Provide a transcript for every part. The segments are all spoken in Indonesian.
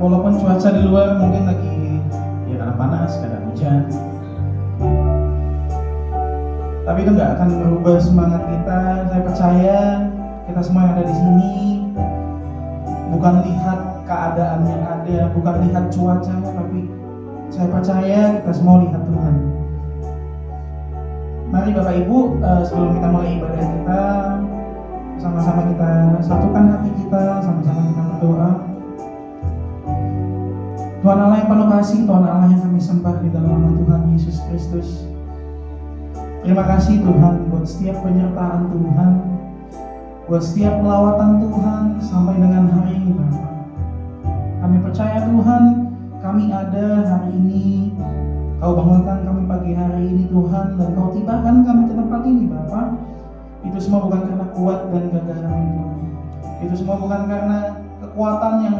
walaupun cuaca di luar mungkin lagi ya kadang panas, kadang hujan, tapi itu nggak akan merubah semangat kita. Saya percaya kita semua yang ada di sini bukan lihat keadaan yang ada, bukan lihat cuacanya, tapi saya percaya kita semua lihat Tuhan. Mari Bapak Ibu, sebelum kita mulai ibadah kita, sama-sama kita satukan hati kita, sama-sama kita berdoa. Tuhan Allah yang penuh kasih, Tuhan Allah yang kami sembah di dalam nama Tuhan Yesus Kristus. Terima kasih Tuhan buat setiap penyertaan Tuhan, buat setiap pelawatan Tuhan sampai dengan hari ini Bapak. Kami percaya Tuhan, kami ada hari ini, Kau bangunkan kami pagi hari ini Tuhan, dan Kau tibakan kami ke tempat ini Bapak. Itu semua bukan karena kuat dan gagah kami Tuhan. Itu semua bukan karena kekuatan yang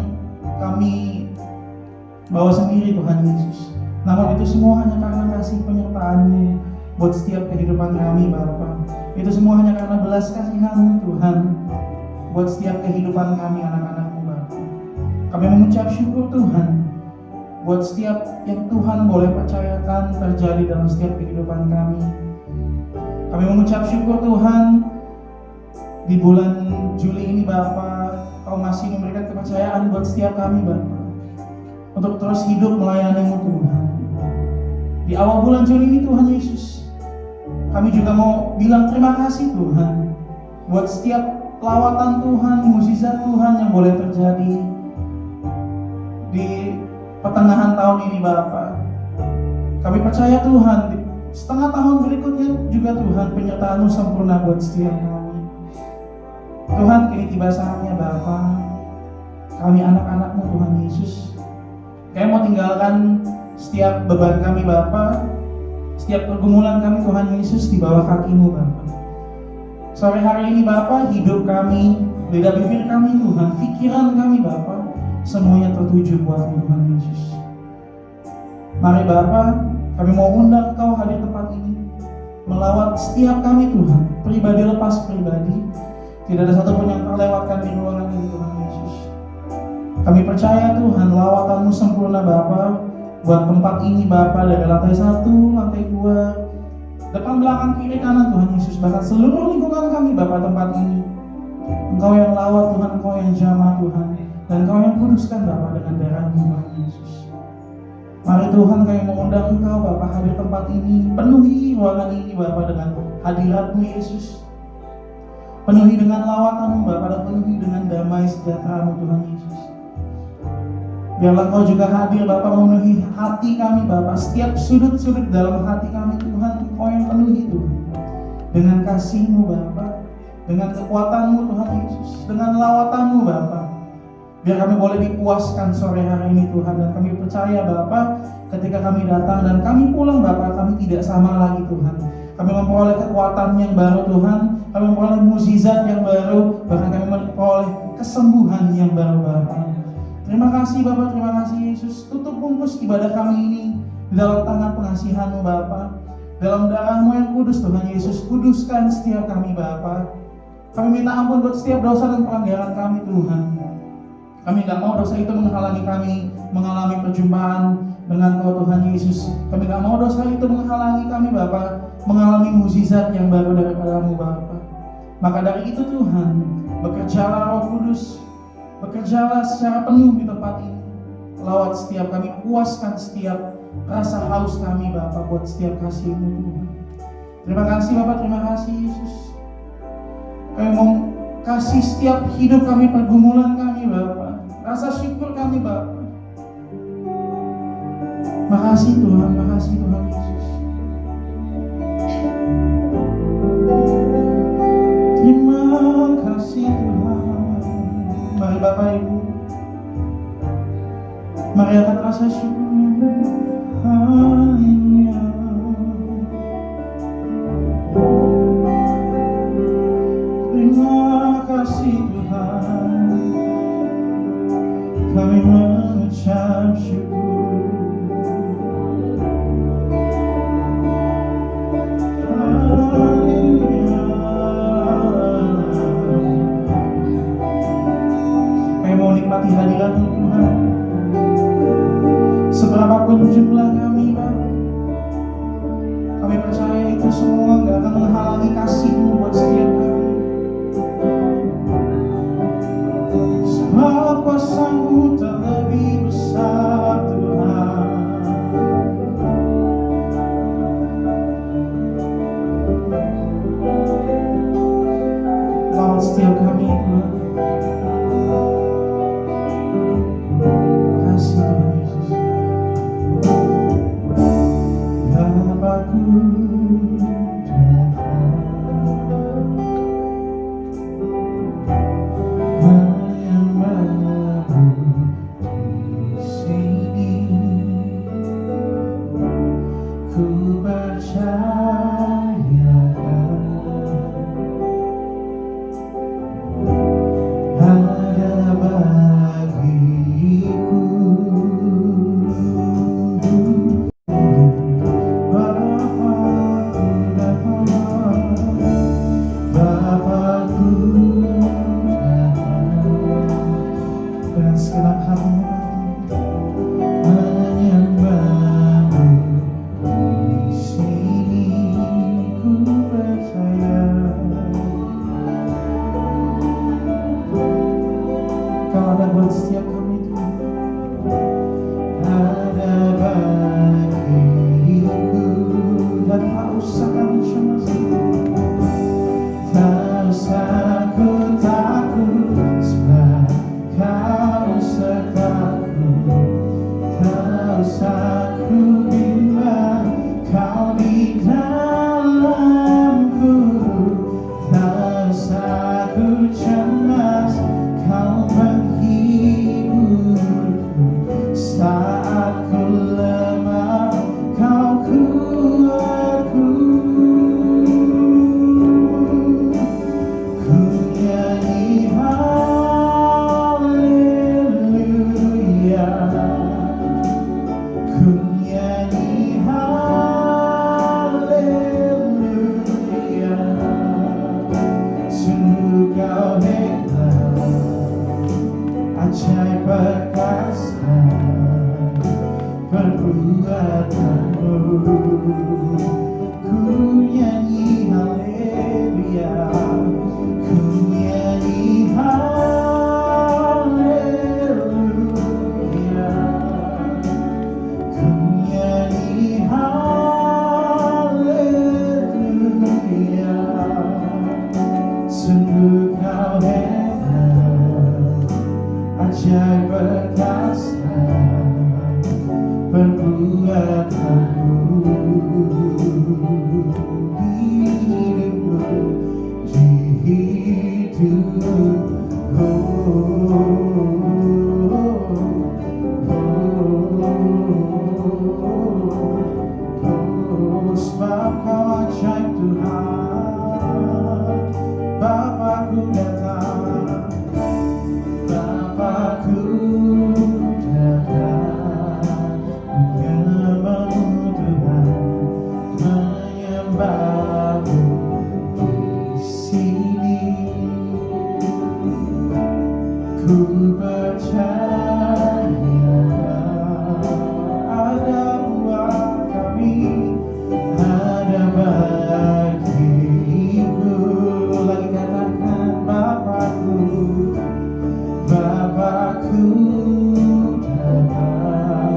kami bawa sendiri Tuhan Yesus. Namun itu semua hanya karena kasih penyertaan-Mu buat setiap kehidupan kami Bapa. Itu semua hanya karena belas kasihan-Mu Tuhan buat setiap kehidupan kami anak-anak-Mu Bapa. Kami mengucap syukur Tuhan buat setiap yang Tuhan boleh percayakan terjadi dalam setiap kehidupan kami. Kami mengucap syukur Tuhan di bulan Juli ini Bapa, Kau masih memberikan kepercayaan buat setiap kami Bapa untuk terus hidup melayani-Mu Tuhan. Di awal bulan Juli ini Tuhan Yesus, kami juga mau bilang terima kasih Tuhan buat setiap lawatan Tuhan, mukjizat Tuhan yang boleh terjadi di pertengahan tahun ini Bapa. Kami percaya Tuhan di setengah tahun berikutnya juga Tuhan penyertaan-Mu sempurna buat setiap kami. Tuhan, kini tiba saatnya Bapa, kami anak-anak-Mu Tuhan Yesus, kami mau tinggalkan setiap beban kami Bapa, setiap pergumulan kami Tuhan Yesus di bawah kaki-Mu Bapa. Sore hari ini Bapa, hidup kami, lidah bibir kami Tuhan, pikiran kami Bapa, semuanya tertuju buat-Mu Tuhan Yesus. Mari Bapa, kami mau undang Kau hadir tempat ini, melawat setiap kami Tuhan, pribadi lepas pribadi. Tidak ada satupun yang terlewatkan di ruangan ini Tuhan Yesus. Kami percaya Tuhan, lawatan-Mu sempurna Bapa buat tempat ini Bapa, dari lantai 1, lantai 2, depan, belakang, kiri, kanan Tuhan Yesus, bahkan seluruh lingkungan kami Bapa tempat ini. Engkau yang lawat Tuhan, Engkau yang jamah Tuhan, dan Engkau yang kuduskan Bapa dengan darah-Mu Tuhan Yesus. Mari Tuhan, kami mengundang Engkau Bapa hadir tempat ini, penuhi ruangan ini Bapa dengan hadirat-Mu Yesus. Penuhi dengan lawatan-Mu Bapa, dan penuhi dengan damai sejahtera-Mu Tuhan Yesus. Biarlah Engkau juga hadir Bapa, memenuhi hati kami Bapa, setiap sudut-sudut dalam hati kami Tuhan, Engkau yang penuhi Tuhan dengan kasih-Mu Bapa, dengan kekuatan-Mu Tuhan Yesus, dengan lawatan-Mu Bapa. Biar kami boleh dipuaskan sore hari ini Tuhan, dan kami percaya Bapa, ketika kami datang dan kami pulang Bapa, kami tidak sama lagi Tuhan. Kami memperoleh kekuatan yang baru Tuhan, kami memperoleh mukjizat yang baru, bahkan kami memperoleh kesembuhan yang baru Bapa. Terima kasih Bapa, terima kasih Yesus. Tutup bungkus ibadah kami ini di dalam tangan pengasihan-Mu Bapa, dalam darah-Mu yang kudus Tuhan Yesus. Kuduskan setiap kami Bapa. Kami minta ampun buat setiap dosa dan pelanggaran kami Tuhan. Kami gak mau dosa itu menghalangi kami mengalami perjumpaan dengan Kau Tuhan Yesus. Kami gak mau dosa itu menghalangi kami Bapa mengalami mukjizat yang baru daripada-Mu Bapa. Maka dari itu Tuhan, bekerjalah Roh Kudus, bekerjalah secara penuh di tempat ini. Lawat setiap kami, puaskan setiap rasa haus kami Bapa buat setiap kasih-Mu Tuhan. Terima kasih Bapa, terima kasih Yesus. Kami mau kasih setiap hidup kami, pergumulan kami Bapa, rasa syukur kami Bapa. Makasih Tuhan, makasih Tuhan Yesus. Terima kasih Tuhan. Mari Bapak Ibu, mari angkat rasa syukur. Haleluya. Terima kasih Tuhan, kami mengucap syukur. Kami mau nikmati hadirat Tuhan. Seberapapun jumlah kami Bapa, kami percaya itu semua gak akan menghalangi kasih-Mu buat setiap kami. Sebab kuasa-Mu terlebih besar Tuhan. Lawan setiap kami Tuhan. Kasih Tuhan Yesus. Bapakku dengan segenap hatimu menyembah-Mu di sini ku percaya Kau ada buat setiap kami Tuhan. Ada bagiku dan tak usah kami cemaskan, tak usah ku takut sebab Kau sertaku, tak usah ku bimbang Kau di dalamku, tak usah ku cemas Kau menghiburku saat ku lemah Kau kuatku. Ku nyanyi haleluya, ku nyanyi haleluya. Sungguh Kau hebat, ajaib perkasa perbuatanmu. Ku nyanyi haleluya, ku nyanyi haleluya, ku nyanyi haleluya. Sungguh Kau hebat, ajaib perkasa perbuatanmu di hidupku. Sebab Kau ajaib Tuhan. Bapakku datang, Bapakku datang, menyembah-Mu Tuhan, menyembah-Mu di sini. Ku percaya ada buat kami, ada bagiku. Lagi katakan Bapakku, Bapakku datang,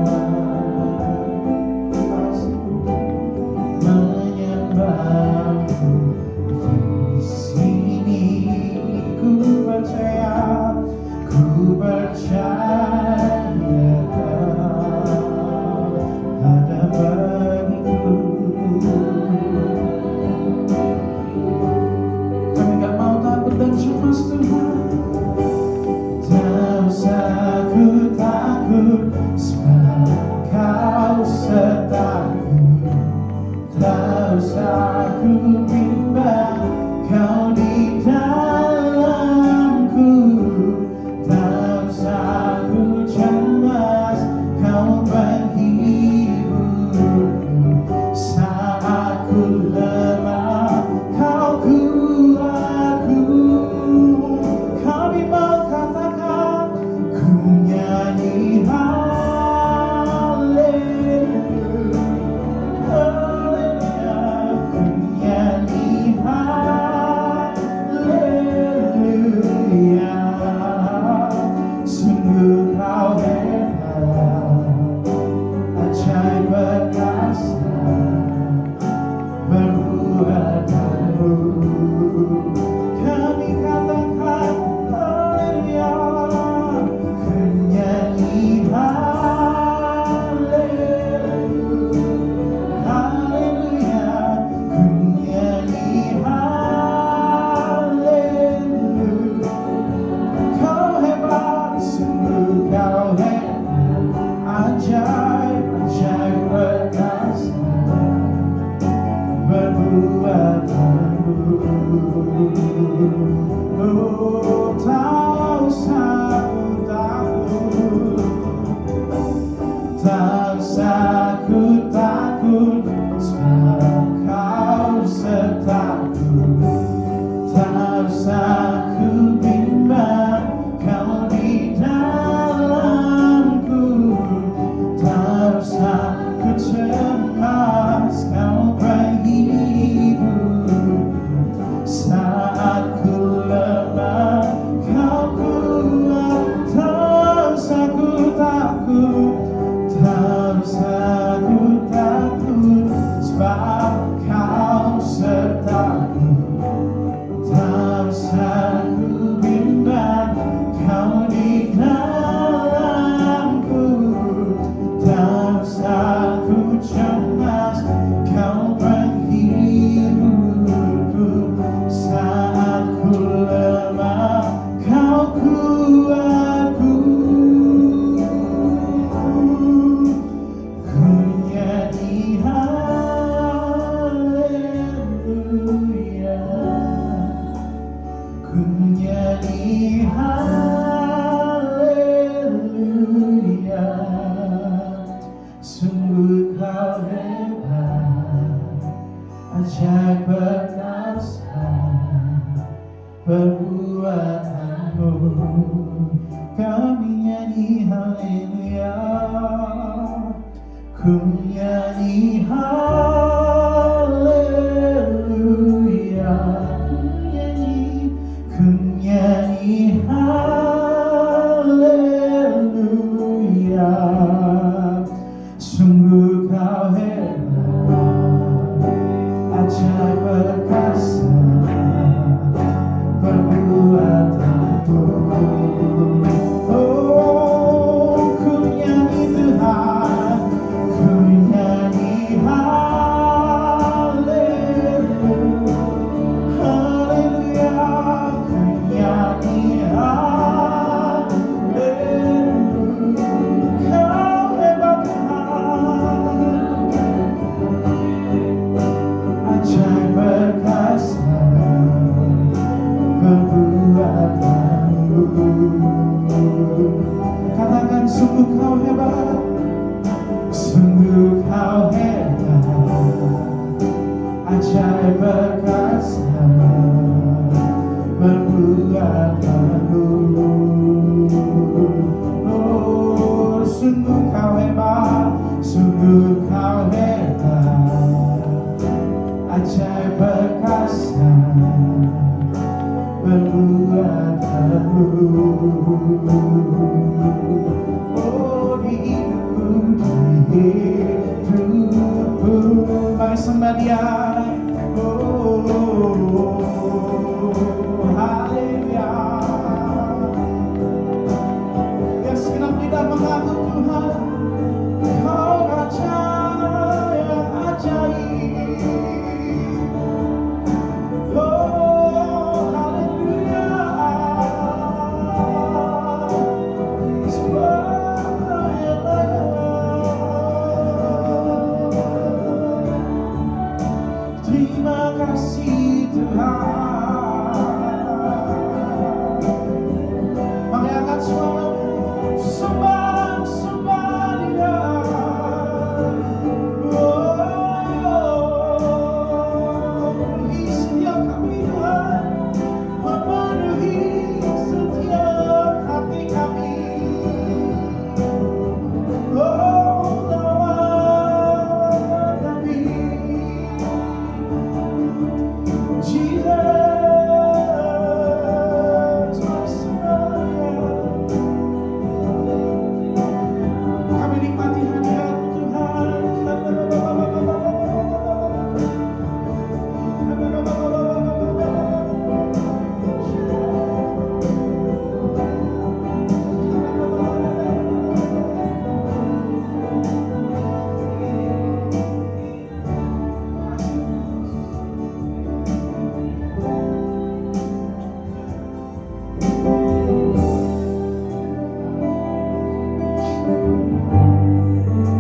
menyembah-Mu di sini. Ku percaya ada bagiku. Kami gak mau takut dan cemas Tuhan, tak usah ku Bapa, sungguh kau hebat, ajaib perkasa, berbuat bagus. Oh, sungguh kau hebat, sungguh kau hebat, ajaib perkasa, berbuat bagus. Oh, di hidupku, mari sembah Dia. Oh, haleluya. Ya segenap lidah mengaku Tuhan, Kau ajaib, ajaib. Oh, haleluya. Terima kasih Tuhan. Mari angkat suara, sembah, sembah Dia. Oh, penuhi setiap kami Tuhan, memenuhi setiap hati kami. Oh, lawan kami, Jesus, my Savior. Kami nikmati hadirat Tuhan.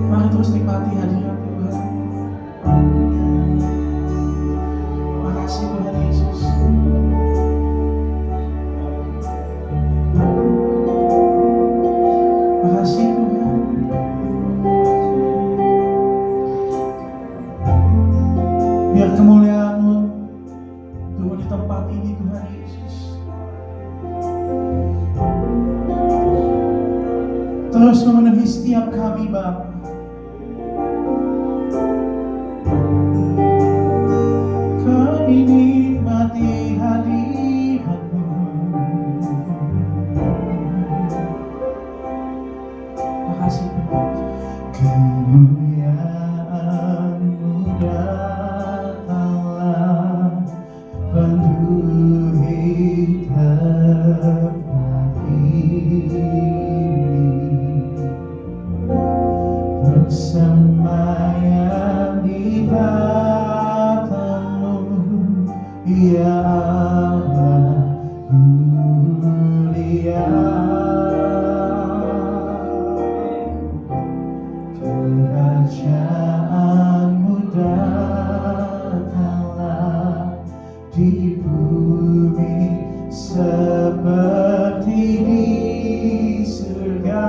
Mari terus nikmati hadirat Tuhan. Makasih Tuhan Yesus. Makasih Tuhan. Biar kemuliaan-Mu turun di tempat ini Tuhan Yesus. Terus memenuhi setiap kami Bapa. Kami nikmati hadirat-Mu. Makasih Tuhan. Kemuliaan-Mu datanglah, penuhi tempat ini. Bersemayam di dalam-Mu, ya Allah mulia. Kerajaan-Mu datanglah di bumi seperti di surga.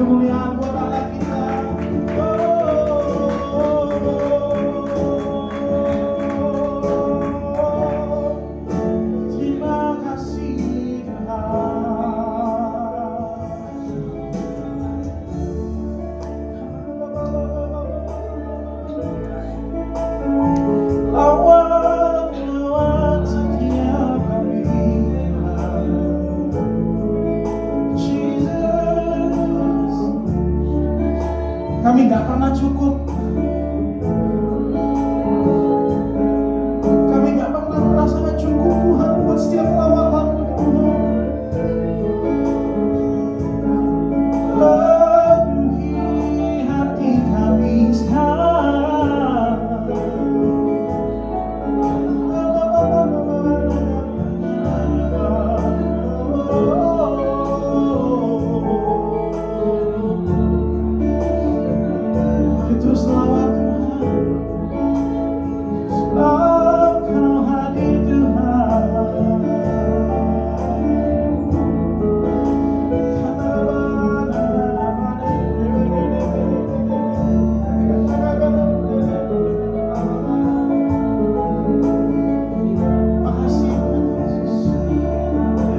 kemuliaan buat Allah kita. Terima kasih Tuhan. Lawan setiap kami, Jesus. Kami gak pernah cukup. Kami gak pernah merasakan cukup Tuhan buat setiap lawatan-Mu Tuhan. Penuhi hati kami sekarang. Mari terus selawat Tuhan. Sebab Kau hadir Tuhan. Makasih Tuhan Yesus.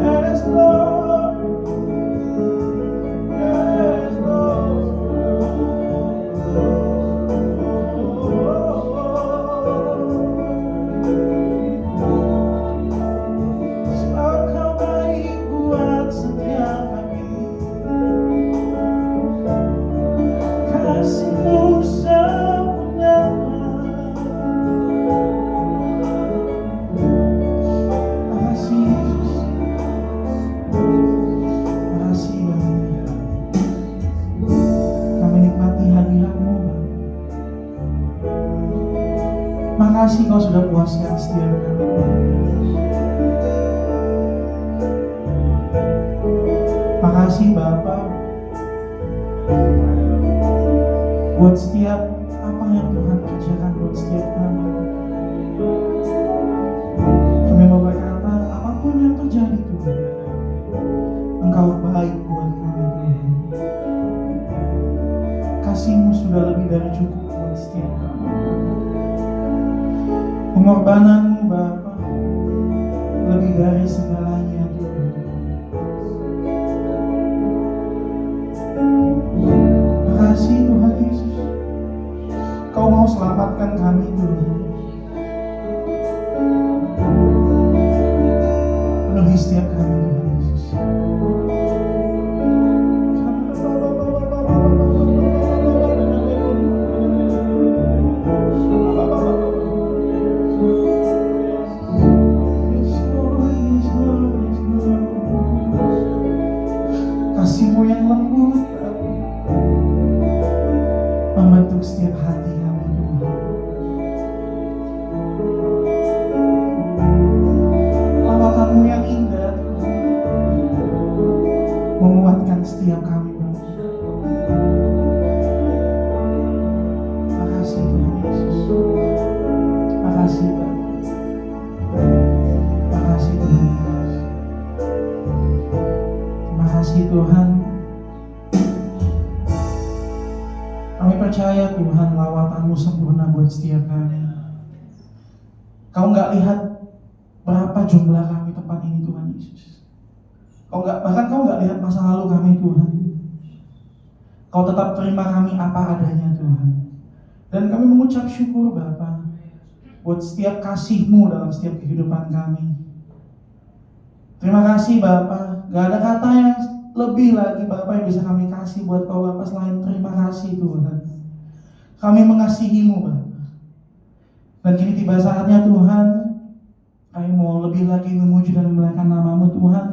Yes Lord. Yes Lord. Sebab Kau baik buat setiap kami. Kasih-Mu sempurna. Makasih Yesus. Makasih Bapa. Kami nikmati hadirat-Mu Bapa. Makasih Kau sudah puaskan setiap kami. Makasih Bapa buat setiap apa yang Tuhan kerjakan buat setiap kami. Kami mau berkata apapun yang terjadi Tuhan, Engkau baik buat kami Tuhan. Kasih-Mu sudah lebih dari cukup buat setiap kami. Pengorbanan-Mu Bapa lebih dari segalanya Tuhan. Makasih Tuhan Yesus. Kau mau selamatkan kami Tuhan. Penuhi setiap kami Tuhan Yesus. Kasih-Mu yang lembut membentuk setiap hati kami Tuhan. Lawatan-Mu yang indah Tuhan menguatkan setiap kami Bapa. Makasih Tuhan Yesus. Makasih Bapa. Makasih Tuhan Yesus. Terima kasih Tuhan. Kami percaya Tuhan lawatan-Mu sempurna buat setiap kami. Kau gak lihat berapa jumlah kami tempat ini Tuhan Yesus. Bahkan Kau gak lihat masa lalu kami Tuhan. Kau tetap terima kami apa adanya Tuhan. Dan kami mengucap syukur Bapa buat setiap kasih-Mu dalam setiap kehidupan kami. Terima kasih Bapa. Gak ada kata yang lebih lagi Bapa yang bisa kami kasih buat Kau Bapa selain terima kasih Tuhan. Kami mengasihi-Mu Bapa. Dan kini tiba saatnya Tuhan, kami mau lebih lagi memuji dan memuliakan nama-Mu Tuhan.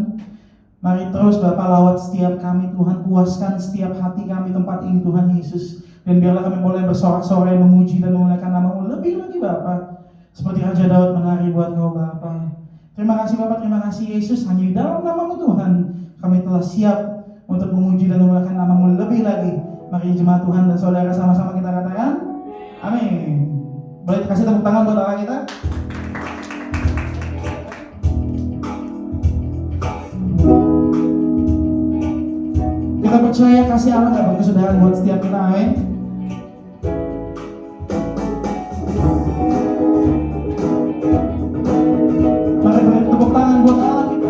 Mari terus Bapa lawat setiap kami Tuhan, puaskan setiap hati kami tempat ini Tuhan Yesus. Dan biarlah kami boleh bersorak-sorai memuji dan memuliakan nama-Mu lebih lagi Bapa. Seperti Raja Daud menari buat Kau Bapa. Terima kasih Bapa, terima kasih Yesus. Hanya di dalam nama-Mu Tuhan kami telah siap untuk memuji dan memuliakan nama-Mu lebih lagi. Mari jemaat Tuhan dan saudara sama-sama kita katakan amin. Boleh kasih tepuk tangan buat Allah kita. Kita Kita percaya kasih Allah gak berkesudahan buat setiap kita, amin. Mari beri tepuk tangan buat Allah kita.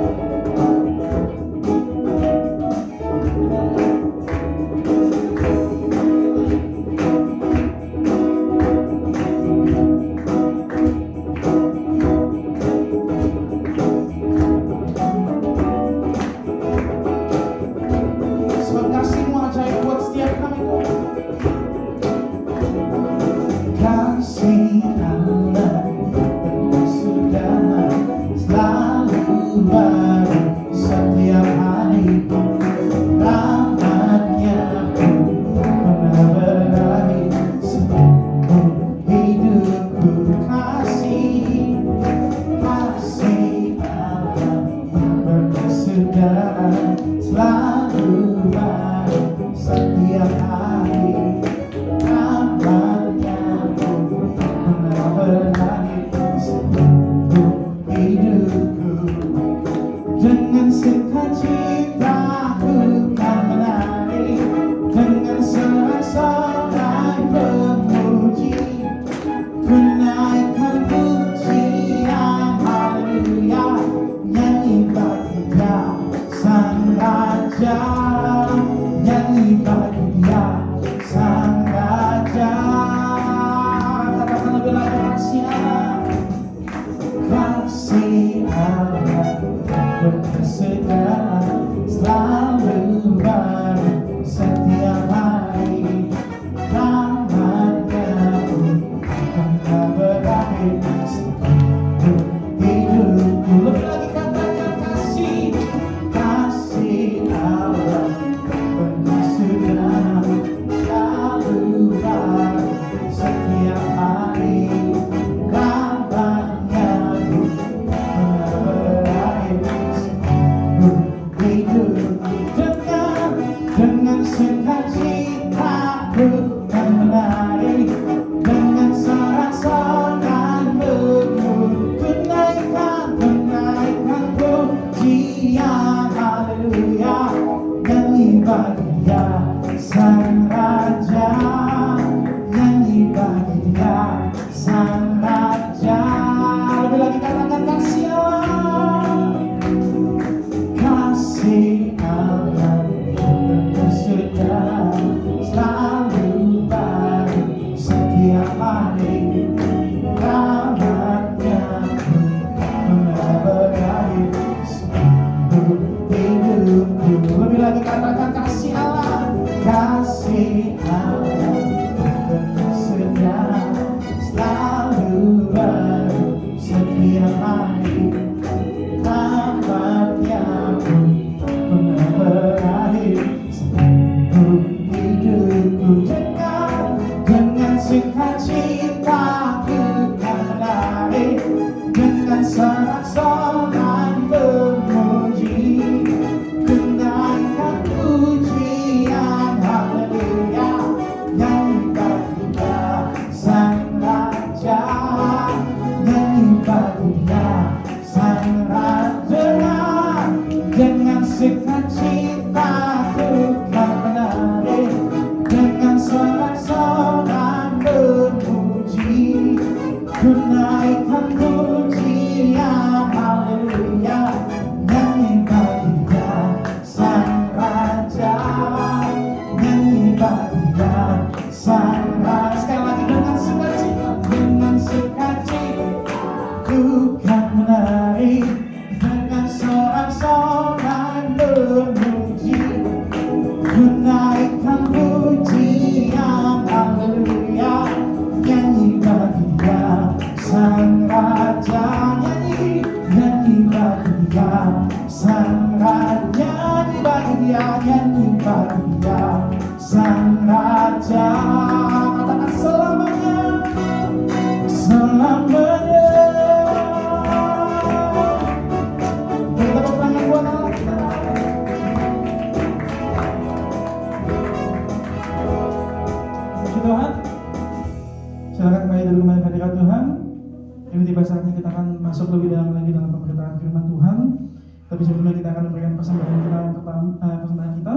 Tapi sebelumnya kita akan memberikan persembahan kita yang pertama, persembahan kita.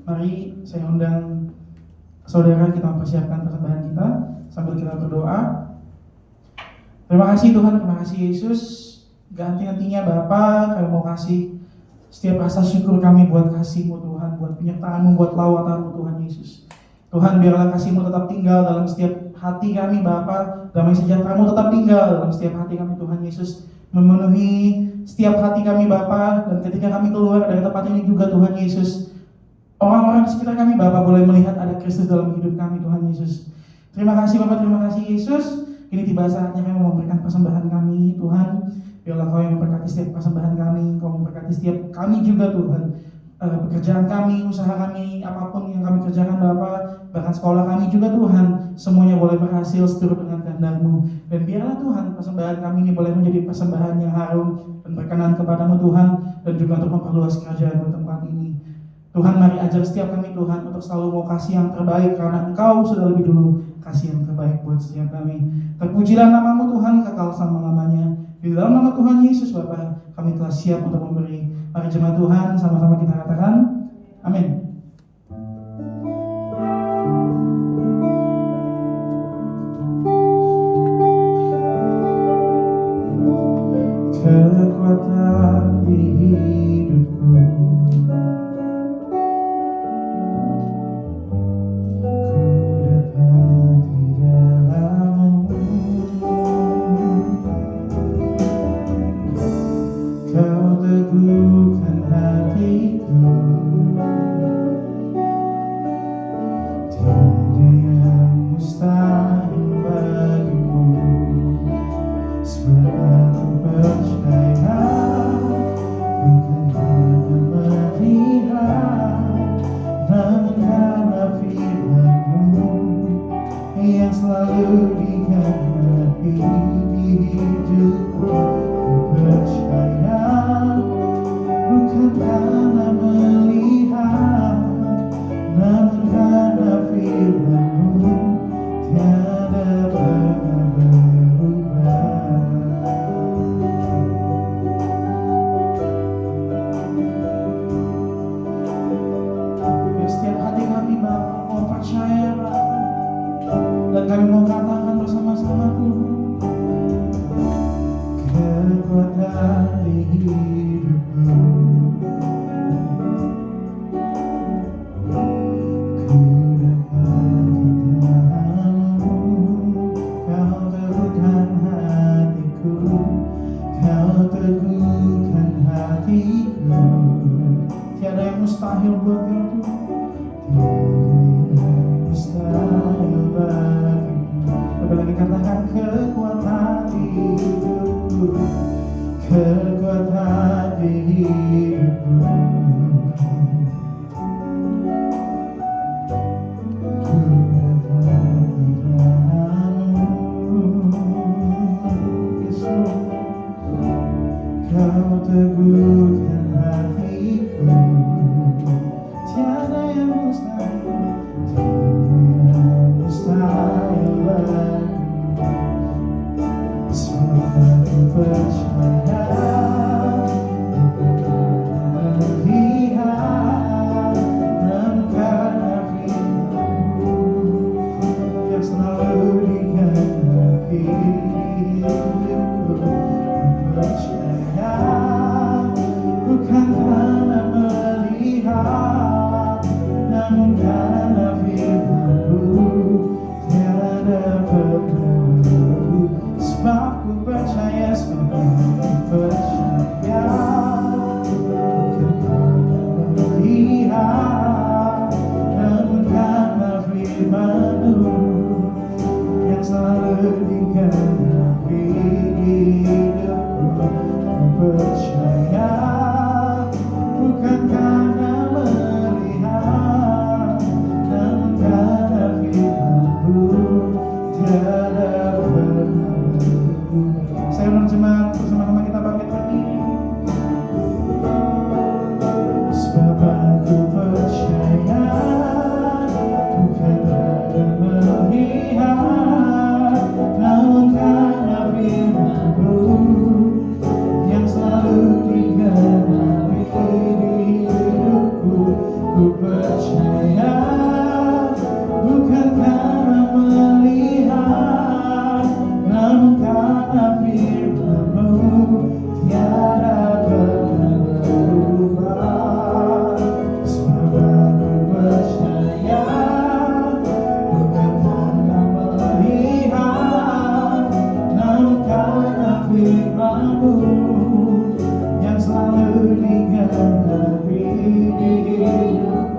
Mari saya undang saudara kita mempersiapkan persembahan kita sambil kita berdoa. Terima kasih Tuhan, terima kasih Yesus. Gak henti-hentinya Bapa, kami mau kasih setiap rasa syukur kami buat kasih-Mu Tuhan, buat penyertaan-Mu, buat lawatan-Mu Tuhan Yesus. Tuhan, biarlah kasih-Mu tetap tinggal dalam setiap hati kami Bapa. Damai sejahtera-Mu tetap tinggal dalam setiap hati kami Tuhan Yesus, memenuhi setiap hati kami Bapa. Dan ketika kami keluar dari tempat ini juga Tuhan Yesus, orang-orang di sekitar kami Bapa boleh melihat ada Kristus dalam hidup kami Tuhan Yesus. Terima kasih Bapa, terima kasih Yesus. Kini tiba saatnya kami memberikan persembahan kami Tuhan. Biarlah Kau yang memberkati setiap persembahan kami, Kau memberkati setiap kami juga Tuhan, pekerjaan kami, usaha kami, apapun yang kami kerjakan Bapa, bahkan sekolah kami juga Tuhan, semuanya boleh berhasil seturut dengan kehendak-Mu. Dan biarlah Tuhan persembahan kami ini boleh menjadi persembahan yang harum dan berkenan kepada-Mu Tuhan, dan juga untuk memperluas kerajaan-Mu tempat ini. Tuhan, mari ajar setiap kami Tuhan untuk selalu mau kasih yang terbaik, karena Engkau sudah lebih dulu kasih yang terbaik buat setiap kami. Terpujilah nama-Mu Tuhan kekal selama-lamanya. Di dalam nama Tuhan Yesus Bapa, kami telah siap untuk memberi. Mari jemaat Tuhan sama-sama kita katakan amin. Kekuatan di hidupku, teguhkan hatiku, tiada yang mustahil bagimu, sebab aku percaya bukan karena melihat, namun karena firman-Mu yang selalu dikenapi di hidupku. Ku percaya bukan karena melihat, namun karena firman-Mu tiada pernah berubah. Biar setiap hati kami Bapa mau percaya Bapa, dan kami mau katakan bersama-sama Tuhan, kekuatan di hidupku, ku dapat di dalam-Mu. Kau teguhkan hatiku, Kau teguhkan hatiku, tiada yang mustahil buat Kau Tuhan, tiada yang mustahil bagimu. Lebih lagi katakan kekuatan di hidupku, kekuatan di hidupku, ku dapat di dalam-Mu. Yesus, Kau teguhkan hatiku, tiada yang mustahil, tiada yang mustahil bagimu. Sebab aku percaya bukan karena melihat, namun karena firman-Mu yang selalu dikenapi hidupku. Ku percaya bukan karena melihat, namun karena firman-Mu tiada pernah berubah. Sebab ku percaya, sebab ku percaya bukan karena melihat, namun karena firman-Mu yang selalu dikenapi hidupku. Ku percaya bukan karena melihat, namun karena firman-Mu tiada pernah berubah. Saya ulang jemaat, bersama-sama kita bangkit lagi. Sebab aku percaya bukan karena melihat, namun karena firman-Mu yang selalu dikenapi percaya bukan karena melihat, namun karena firman-Mu tiada pernah berubah. Sebab aku percaya bukan karena melihat, namun karena firman-Mu yang selalu digenapi di hidup.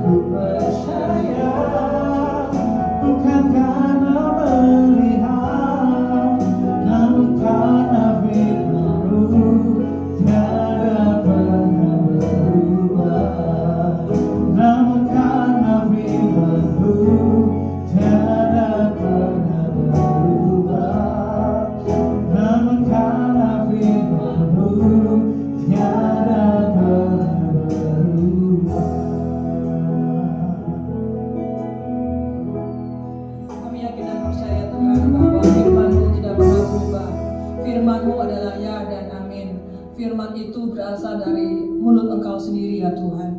Ku percaya bukan karena melihat, namun karena firman-Mu tiada pernah berubah. Namun karena firman-Mu tiada pernah berubah. Namun karena firman-Mu tiada pernah berubah. Kami yakin dan percaya Tuhan bahwa firman-Mu tidak pernah berubah. Firman-Mu adalah ya dan amin. Firman itu berasal dari mulut Engkau sendiri ya Tuhan.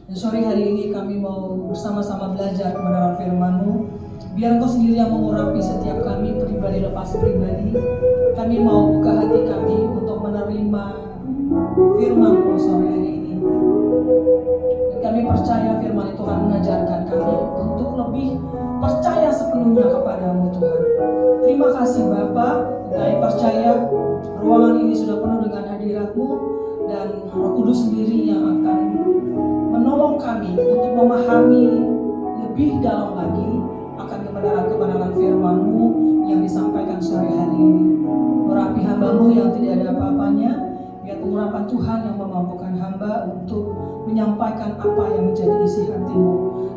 Dan sore hari ini kami mau bersama-sama belajar kebenaran firman-Mu. Biar Engkau sendiri yang mengurapi setiap kami pribadi lepas pribadi. Kami mau buka hati kami untuk menerima firman-Mu sore hari ini. Dan kami percaya firman itu akan mengajarkan kami untuk lebih percaya sepenuhnya kepadamu Tuhan. Terima kasih Bapa, kami percaya ruangan ini sudah penuh dengan hadirat-Mu dan Roh Kudus sendiri yang akan menolong kami untuk memahami lebih dalam lagi akan kebenaran-kebenaran firman-Mu yang disampaikan sore hari ini. Urapi hamba-Mu yang tidak ada apa-apanya, biar pengurapan Tuhan yang memampukan hamba untuk menyampaikan apa yang menjadi isi hati-Mu.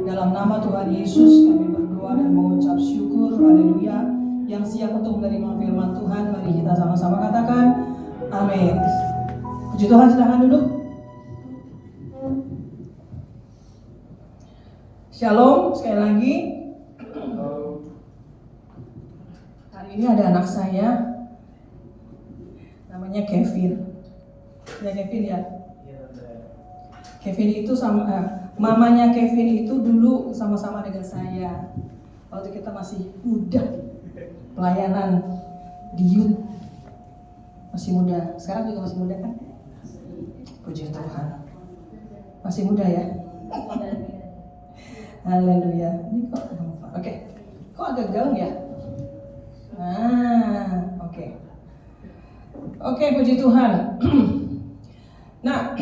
Dalam nama Tuhan Yesus kami berdoa dan mengucap syukur, haleluya. Yang siap untuk menerima firman Tuhan, mari kita sama-sama katakan amin. Puji Tuhan, silakan duduk. Shalom, sekali lagi. Hari ini ada anak saya, namanya Kevin. Ya Kevin ya. Kevin itu sama mamanya Kevin itu dulu sama-sama dengan saya. Waktu kita masih muda, pelayanan di youth, masih muda. Sekarang juga masih muda kan? Puji Tuhan, masih muda ya. Haleluya. Ini kok oke. Kok agak gaung ya? Oke, puji Tuhan. Nah,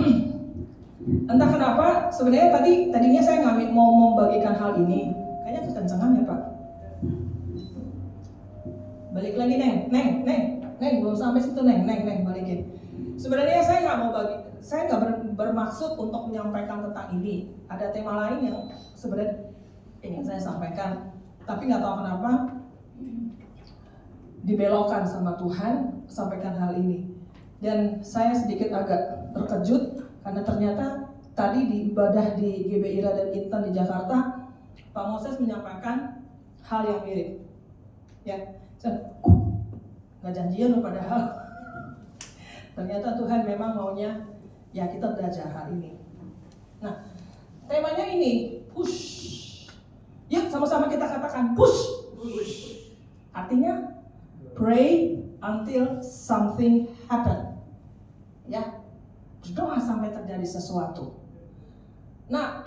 entah kenapa sebenarnya tadinya saya nggak mau membagikan hal ini. Kayaknya kekencangan ya Pak. Balik lagi Neng, belum sampai situ Neng, balikin. Sebenarnya saya nggak bermaksud untuk menyampaikan tentang ini. Ada tema lain yang sebenarnya ingin saya sampaikan, tapi nggak tahu kenapa dibelokkan sama Tuhan sampaikan hal ini. Dan saya sedikit agak terkejut karena ternyata tadi di ibadah di GBIRA dan Intan di Jakarta, Pak Moses menyampaikan hal yang mirip. Ya, nggak janjian loh padahal. Ternyata Tuhan memang maunya ya kita belajar hal ini. Nah, temanya ini push. Ya, sama-sama kita katakan push. Artinya pray until something happen. Ya, berdoa sampai terjadi sesuatu. Nah,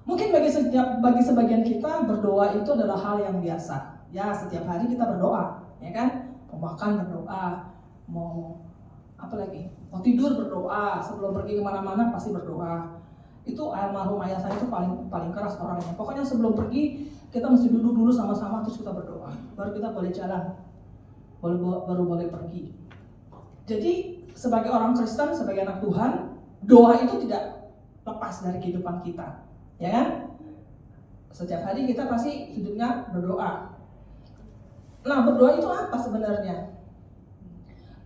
mungkin bagi sebagian kita berdoa itu adalah hal yang biasa. Ya, setiap hari kita berdoa, ya kan? Mau makan berdoa, mau apa lagi? Mau tidur berdoa, sebelum pergi kemana-mana pasti berdoa. Itu almarhum ayah saya itu paling keras orangnya. Pokoknya sebelum pergi kita mesti duduk dulu sama-sama terus kita berdoa. Baru kita boleh jalan, baru boleh pergi. Jadi sebagai orang Kristen, sebagai anak Tuhan, doa itu tidak lepas dari kehidupan kita, ya kan? Setiap hari kita pasti hidupnya berdoa. Nah, berdoa itu apa sebenarnya?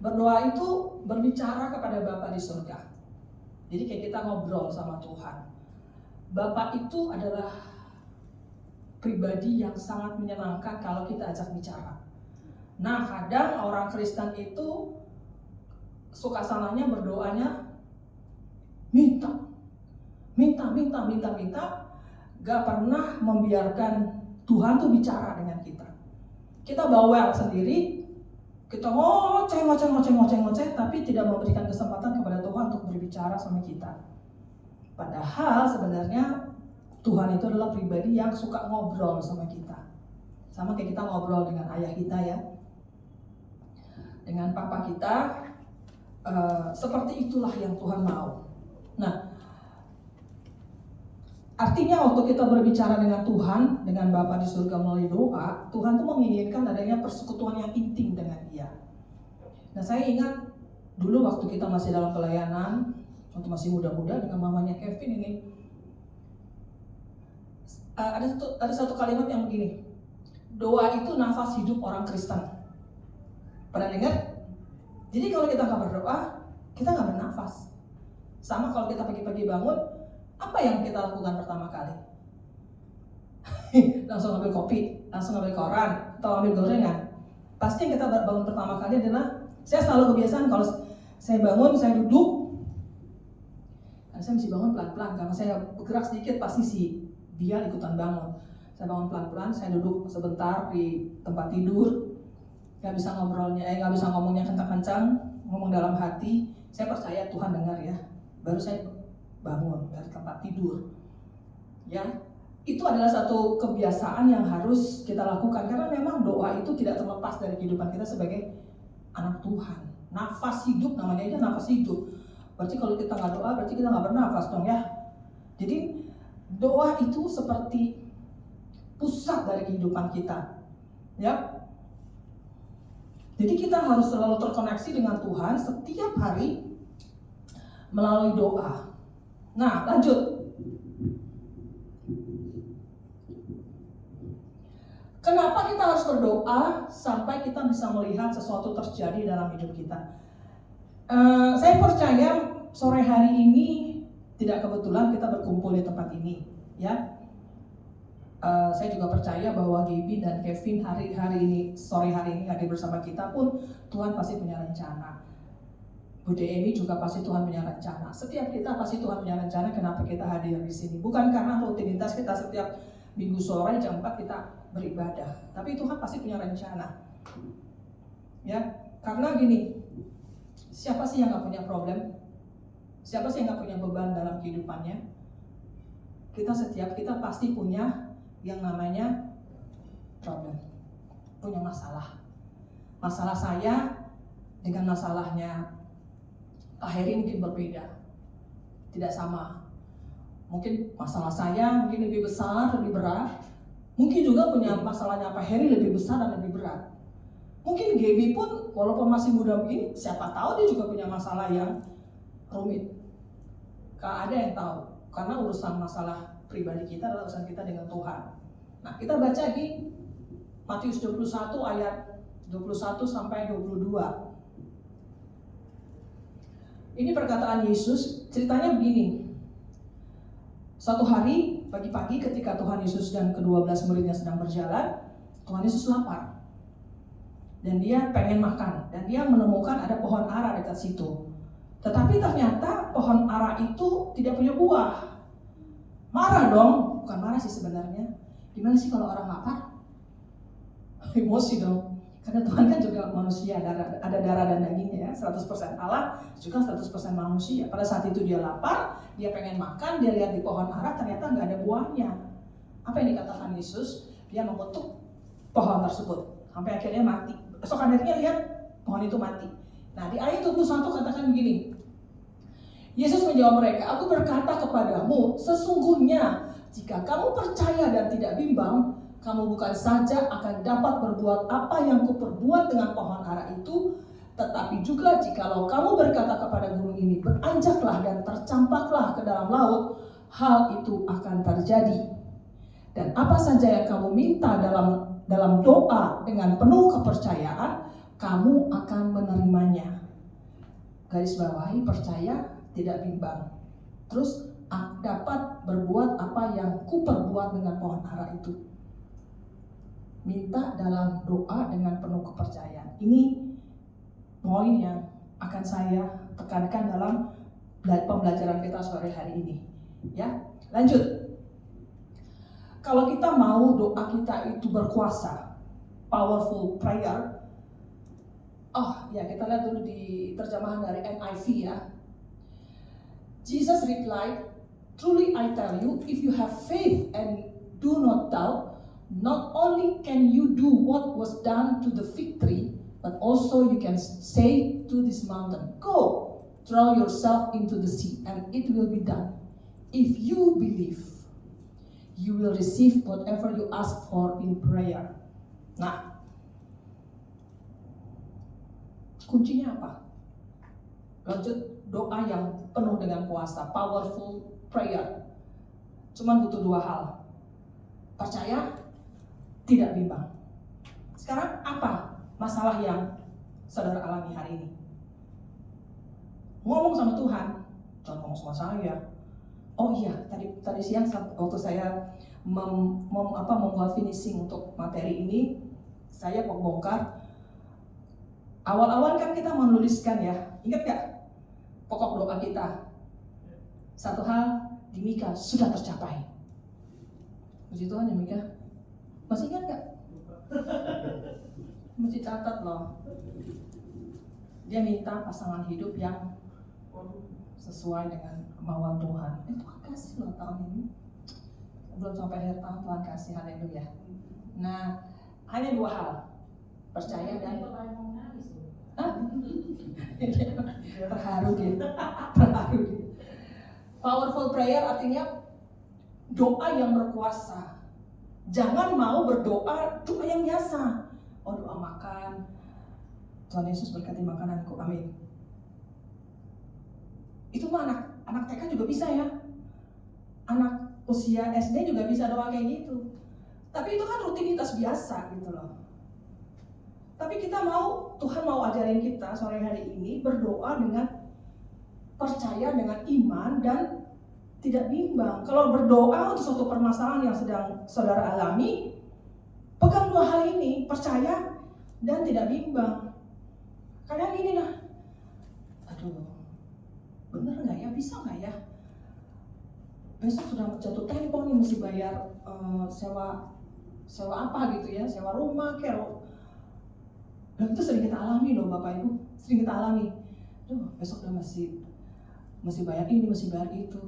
Berdoa itu berbicara kepada Bapa di surga. Jadi kayak kita ngobrol sama Tuhan. Bapa itu adalah pribadi yang sangat menyenangkan kalau kita ajak bicara. Nah, kadang orang Kristen itu suka salahnya berdoanya minta. minta, gak pernah membiarkan Tuhan tuh bicara dengan kita. Kita bawel sendiri, kita ngoceh, tapi tidak memberikan kesempatan kepada Tuhan untuk berbicara sama kita. Padahal sebenarnya Tuhan itu adalah pribadi yang suka ngobrol sama kita. Sama kayak kita ngobrol dengan ayah kita ya, dengan papa kita. Seperti itulah yang Tuhan mau. Nah, artinya waktu kita berbicara dengan Tuhan, dengan Bapa di surga melalui doa, Tuhan tuh menginginkan adanya persekutuan yang intim dengan Dia. Nah, saya ingat dulu waktu kita masih dalam pelayanan, waktu masih muda-muda dengan mamanya Kevin ini, ada satu kalimat yang begini, doa itu nafas hidup orang Kristen. Pernah dengar? Jadi kalau kita nggak berdoa, kita nggak bernafas. Sama kalau kita pagi-pagi bangun, apa yang kita lakukan pertama kali? Langsung ambil kopi, langsung ambil koran, atau ambil gorengan. Pasti yang kita bangun pertama kali adalah, saya selalu kebiasaan kalau saya bangun, saya duduk. Karena saya mesti bangun pelan-pelan, karena saya bergerak sedikit pasti dia ikutan bangun. Saya bangun pelan-pelan, saya duduk sebentar di tempat tidur. Nggak bisa ngomongnya kencang-kencang, ngomong dalam hati. Saya percaya Tuhan dengar ya. Baru saya bangun dari tempat tidur. Ya, itu adalah satu kebiasaan yang harus kita lakukan karena memang doa itu tidak terlepas dari kehidupan kita sebagai anak Tuhan. Nafas hidup, namanya aja nafas hidup. Berarti kalau kita nggak doa, berarti kita nggak bernafas dong ya. Jadi doa itu seperti pusat dari kehidupan kita. Ya. Jadi kita harus selalu terkoneksi dengan Tuhan setiap hari melalui doa. Nah, lanjut. Kenapa kita harus berdoa sampai kita bisa melihat sesuatu terjadi dalam hidup kita? Saya percaya sore hari ini tidak kebetulan kita berkumpul di tempat ini, ya. Saya juga percaya bahwa Gaby dan Kevin sore hari ini hadir bersama kita pun Tuhan pasti punya rencana. Bude Emi juga pasti Tuhan punya rencana. Setiap kita pasti Tuhan punya rencana kenapa kita hadir di sini. Bukan karena rutinitas kita setiap minggu sore jam 4 kita beribadah, tapi Tuhan pasti punya rencana. Ya, karena gini, siapa sih yang nggak punya problem? Siapa sih yang nggak punya beban dalam kehidupannya? Kita pasti punya yang namanya problem, punya masalah. Masalah saya dengan masalahnya Pak Heri mungkin berbeda, tidak sama. Mungkin masalah saya mungkin lebih besar, lebih berat. Mungkin juga punya masalahnya Pak Heri lebih besar dan lebih berat. Mungkin Gaby pun walaupun masih muda begini, siapa tahu dia juga punya masalah yang rumit. Gak ada yang tahu, karena urusan masalah pribadi kita adalah urusan kita dengan Tuhan. Nah, kita baca di Matius 21 ayat 21 sampai 22. Ini perkataan Yesus, ceritanya begini. Suatu hari, pagi-pagi ketika Tuhan Yesus dan ke-12 muridnya sedang berjalan, Tuhan Yesus lapar. Dan dia pengen makan, dan dia menemukan ada pohon ara dekat situ. Tetapi ternyata pohon ara itu tidak punya buah. Marah dong, bukan marah sih sebenarnya. Gimana sih kalau orang lapar? Emosi dong. Karena Tuhan kan juga manusia, ada darah dan dagingnya ya, 100% Allah, juga 100% manusia. Pada saat itu dia lapar, dia pengen makan, dia lihat di pohon ara, ternyata nggak ada buahnya. Apa yang dikatakan Yesus? Dia mengutuk pohon tersebut, sampai akhirnya mati. Esokan harinya lihat pohon itu mati. Nah, di ayat 21 katakan begini, Yesus menjawab mereka, aku berkata kepadamu, sesungguhnya jika kamu percaya dan tidak bimbang, kamu bukan saja akan dapat berbuat apa yang kuperbuat dengan pohon ara itu, tetapi juga jikalau kamu berkata kepada gunung ini, beranjaklah dan tercampaklah ke dalam laut, hal itu akan terjadi. Dan apa saja yang kamu minta dalam doa dengan penuh kepercayaan, kamu akan menerimanya. Garis bawahi, percaya, tidak bimbang. Terus dapat berbuat apa yang kuperbuat dengan pohon ara itu. Minta dalam doa dengan penuh kepercayaan. Ini poin yang akan saya tekankan dalam pembelajaran kita sore hari ini. Ya, lanjut. Kalau kita mau doa kita itu berkuasa, powerful prayer. Ya kita lihat dulu di terjemahan dari NIV ya. Jesus replied, "Truly I tell you, if you have faith and do not doubt, not only can you do what was done to the fig tree, but also you can say to this mountain, go, throw yourself into the sea, and it will be done. If you believe, you will receive whatever you ask for in prayer." Nah, kuncinya apa? Lanjut, doa yang penuh dengan kuasa, powerful prayer. Cuman butuh dua hal. Percaya, tidak bimbang. Sekarang apa masalah yang saudara alami hari ini? Ngomong sama Tuhan, jangan ngomong sama saya. Oh iya, tadi siang waktu saya membuat finishing untuk materi ini, saya membongkar. Awal-awal kan kita menuliskan ya, ingat gak pokok doa kita? Satu hal di Mika sudah tercapai. Puji Tuhan ya Mika. Masih ingat gak? Mesti catat loh. Dia minta pasangan hidup yang sesuai dengan kemauan Tuhan. Tuhan kasih loh tahun ini. Belum sampai akhir tahun Tuhan kasih, haleluya. Nah, hanya dua hal. Percaya dan terharu dia. Powerful prayer artinya doa yang berkuasa. Jangan mau berdoa doa yang biasa. Doa makan. Tuhan Yesus berkati makananku, amin. Itu mah anak TK juga bisa ya. Anak usia SD juga bisa doa kayak gitu. Tapi itu kan rutinitas biasa gitu loh. Tapi kita Tuhan mau ajarin kita sore hari ini berdoa dengan percaya, dengan iman dan tidak bimbang. Kalau berdoa untuk suatu permasalahan yang sedang saudara alami, pegang dua hal ini, percaya dan tidak bimbang. Kadang gini nah, bener nggak ya, bisa nggak ya? Besok sudah jatuh tempo nih, mesti bayar sewa apa gitu ya, sewa rumah, dan itu sering kita alami loh Bapak Ibu, sering kita alami. Besok udah mesti bayar ini, mesti bayar itu.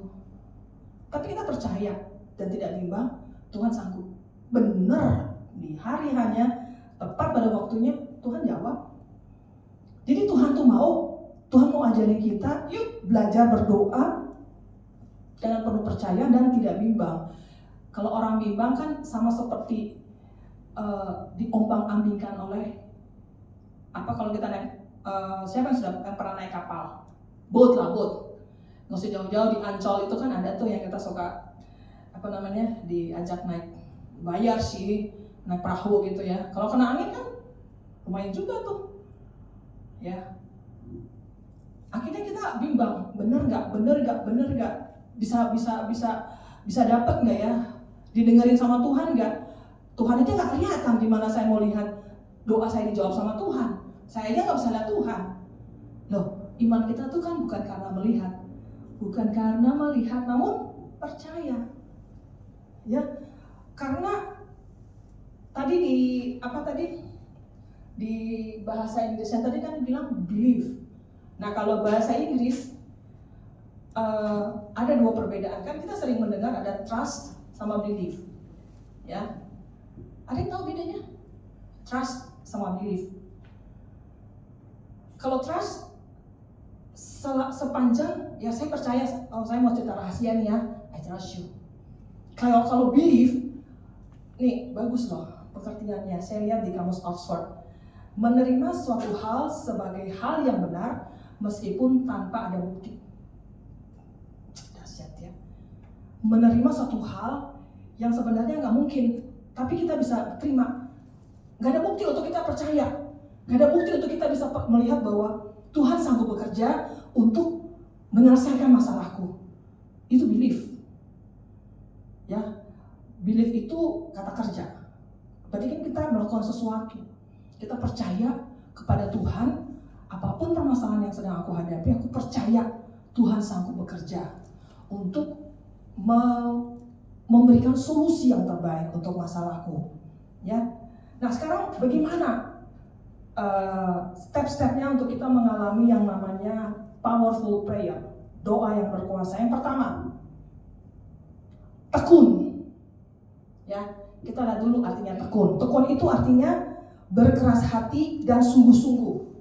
Tapi kita percaya dan tidak bimbang, Tuhan sanggup. Benar, di hari hanya tepat pada waktunya Tuhan jawab. Jadi Tuhan mau ajarin kita, yuk belajar berdoa dengan penuh percaya dan tidak bimbang. Kalau orang bimbang kan sama seperti diombang-ambingkan oleh kalau kita naik, siapa yang sudah pernah naik kapal? Boat. Nggak usah jauh-jauh, di Ancol itu kan ada tuh yang kita suka diajak naik, bayar sih, naik perahu gitu ya. Kalau kena angin kan lumayan juga tuh, ya. Akhirnya kita bimbang, bener nggak, bisa dapat nggak ya, didengerin sama Tuhan nggak? Tuhan aja nggak kelihatan, gimana saya mau lihat doa saya dijawab sama Tuhan? Saya aja nggak bisa lihat Tuhan. Loh, iman kita tuh kan bukan karena melihat, namun percaya. Ya, karena tadi di bahasa Inggrisnya tadi kan bilang believe. Nah, kalau bahasa Inggris ada dua perbedaan kan, kita sering mendengar ada trust sama believe. Ya, ada yang tahu bedanya? Trust sama believe. Kalau trust sepanjang ya saya percaya, saya mau cerita rahasia nih ya, I trust you. Kalau believe, nih bagus loh pengertiannya, saya lihat di kamus Oxford. Menerima suatu hal sebagai hal yang benar meskipun tanpa ada bukti. Dahsyat ya. Menerima suatu hal yang sebenarnya nggak mungkin, tapi kita bisa terima. Nggak ada bukti untuk kita percaya. Nggak ada bukti untuk kita bisa melihat bahwa Tuhan sanggup bekerja untuk menyelesaikan masalahku. Itu belief. Ya, belief itu kata kerja. Berarti kan kita melakukan sesuatu. Kita percaya kepada Tuhan, apapun permasalahan yang sedang aku hadapi, aku percaya Tuhan sanggup bekerja untuk memberikan solusi yang terbaik untuk masalahku. Ya, nah sekarang bagaimana step-stepnya untuk kita mengalami yang namanya powerful prayer, doa yang berkuasa? Yang pertama, tekun. Ya, kita lihat dulu artinya tekun. Tekun itu artinya berkeras hati dan sungguh-sungguh.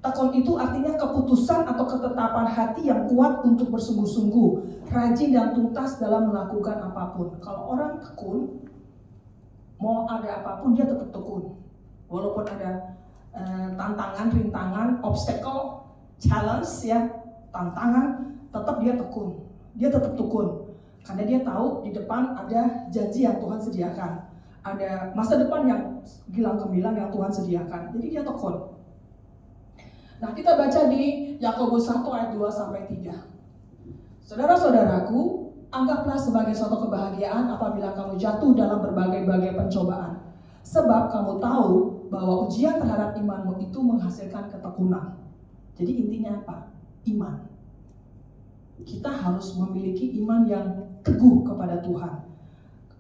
Tekun itu artinya keputusan atau ketetapan hati yang kuat untuk bersungguh-sungguh, rajin dan tuntas dalam melakukan apapun. Kalau orang tekun, mau ada apapun dia tetap tekun. Walaupun ada tantangan, rintangan, obstacle, challenge ya, tantangan, tetap dia tekun. Dia tetap tekun. Karena dia tahu di depan ada janji yang Tuhan sediakan. Ada masa depan yang gilang gemilang yang Tuhan sediakan. Jadi dia tekun. Nah, kita baca di Yakobus 1 ayat 2 sampai 3. Saudara-saudaraku, anggaplah sebagai suatu kebahagiaan apabila kamu jatuh dalam berbagai-bagai pencobaan. Sebab kamu tahu bahwa ujian terhadap imanmu itu menghasilkan ketekunan. Jadi intinya apa? Iman. Kita harus memiliki iman yang teguh kepada Tuhan.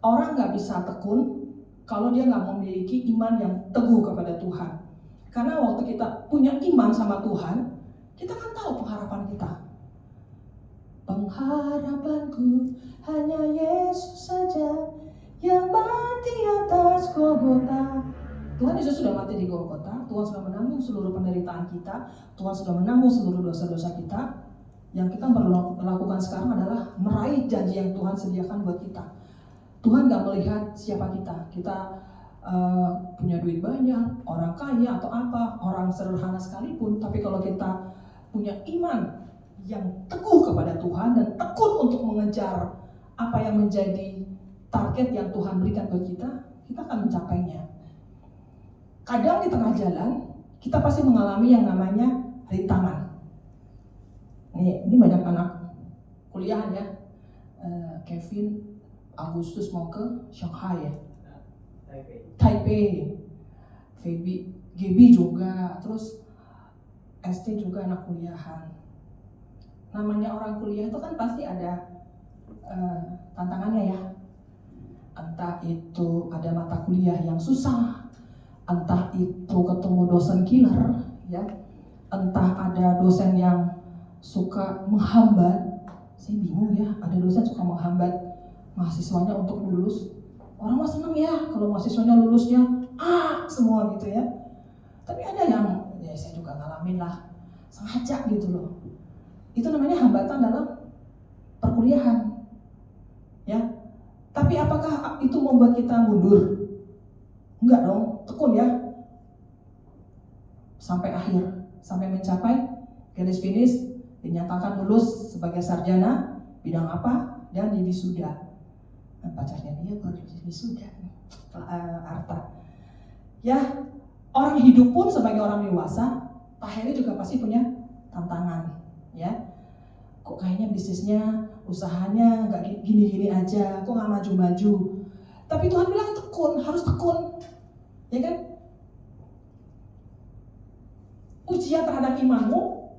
Orang gak bisa tekun kalau dia gak memiliki iman yang teguh kepada Tuhan. Karena waktu kita punya iman sama Tuhan, kita kan tahu pengharapan kita. Pengharapanku hanya Yesus saja yang mati atas Golgota. Tuhan Yesus sudah mati di Golgota. Tuhan sudah menanggung seluruh penderitaan kita. Tuhan sudah menanggung seluruh dosa-dosa kita. Yang kita perlu lakukan sekarang adalah meraih janji yang Tuhan sediakan buat kita. Tuhan gak melihat siapa kita. Kita punya duit banyak, orang kaya atau apa, orang sederhana sekalipun. Tapi kalau kita punya iman yang teguh kepada Tuhan dan tekun untuk mengejar apa yang menjadi target yang Tuhan berikan buat kita, kita akan mencapainya. Kadang di tengah jalan, kita pasti mengalami yang namanya rintangan. Ini banyak anak kuliah ya. Kevin Agustus mau ke Shanghai ya. Taipei. Gaby juga, terus ST juga anak kuliahan. Namanya orang kuliah itu kan pasti ada tantangannya ya. Entah itu ada mata kuliah yang susah, entah itu ketemu dosen killer, ya, entah ada dosen yang suka menghambat. Saya bingung ya, ada dosen suka menghambat mahasiswanya untuk lulus. Orang mah seneng ya kalau mahasiswanya lulusnya semua gitu ya. Tapi ada yang, ya saya juga ngalamin lah, sengaja gitu loh. Itu namanya hambatan dalam perkuliahan, ya. Tapi apakah itu membuat kita mundur? Enggak dong, tekun ya. Sampai akhir, sampai mencapai garis finish, dinyatakan lulus sebagai sarjana bidang apa dan di wisuda. Pacarnya dia baru di wisuda, Arta. Ya, orang hidup pun sebagai orang dewasa, Pak Heri juga pasti punya tantangan, ya. Kok kayaknya bisnisnya, usahanya nggak gini-gini aja, kok nggak maju-maju. Tapi Tuhan bilang tekun, harus tekun, ya kan? Ujian terhadap imanmu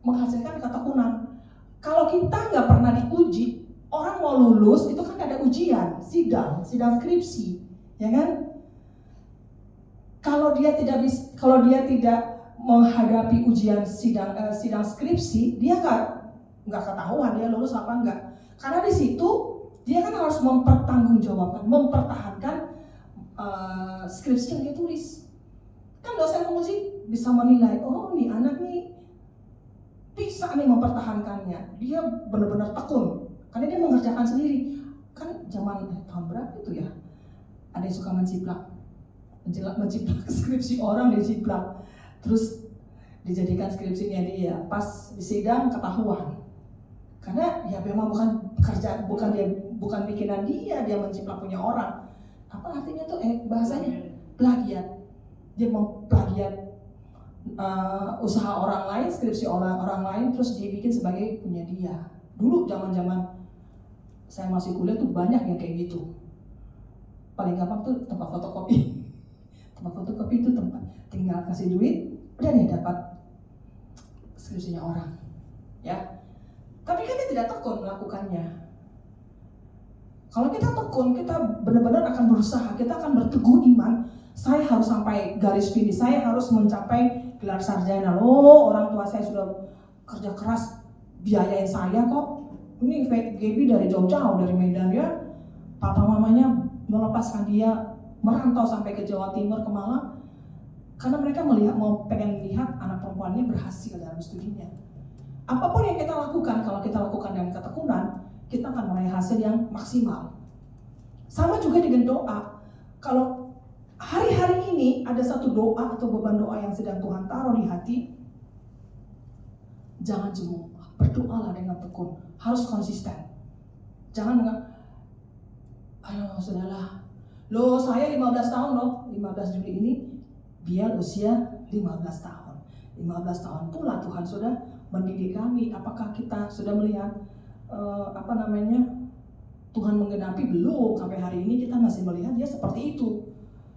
menghasilkan ketekunan. Kalau kita nggak pernah diuji, orang mau lulus itu kan ada ujian, sidang skripsi, ya kan? Kalau dia tidak menghadapi ujian sidang skripsi, dia nggak ketahuan dia lulus apa enggak. Karena di situ dia kan harus mempertanggungjawabkan, mempertahankan skripsi yang dia tulis. Kan dosen penguji bisa menilai, oh nih anak nih bisa nih mempertahankannya. Dia benar-benar tekun karena dia mengerjakan sendiri. Kan zaman tahun berapa itu ya? Ada yang suka menciplak skripsi orang, diciplak. Terus dijadikan skripsinya dia. Pas di sidang ketahuan. Karena ya memang bukan bikinan dia menciplak punya orang. Apa artinya tuh? Bahasanya plagiat. Dia memplagiat usaha orang lain, skripsi orang lain, terus dia bikin sebagai punya dia. Dulu zaman saya masih kuliah tuh banyak yang kayak gitu. Paling gampang tuh tempat fotokopi. Tempat fotokopi itu tempat tinggal kasih duit, udah nih dapat skripsinya orang, ya. Tapi kan dia tidak tekun melakukannya. Kalau kita tekun, kita benar-benar akan berusaha, kita akan berteguh iman. Saya harus sampai garis finish, saya harus mencapai gelar sarjana. Loh, orang tua saya sudah kerja keras biayain saya kok. Ini Gaby dari jauh-jauh, dari Medan ya. Papa mamanya melepaskan dia merantau sampai ke Jawa Timur, ke Malang. Karena mereka pengen lihat anak perempuannya berhasil dalam studinya. Apapun yang kita lakukan, kalau kita lakukan dengan ketekunan, kita akan meraih hasil yang maksimal. Sama juga dengan doa. Kalau hari-hari ini ada satu doa atau beban doa yang sedang Tuhan taruh di hati, jangan jemu, berdoalah dengan tekun, harus konsisten. Jangan ayo sudahlah, loh saya 15 tahun loh, 15 Juli ini biar usia 15 tahun. 15 tahun pula Tuhan sudah mendidik kami. Apakah kita sudah melihat Tuhan menggenapi? Belum, sampai hari ini kita masih melihat dia seperti itu.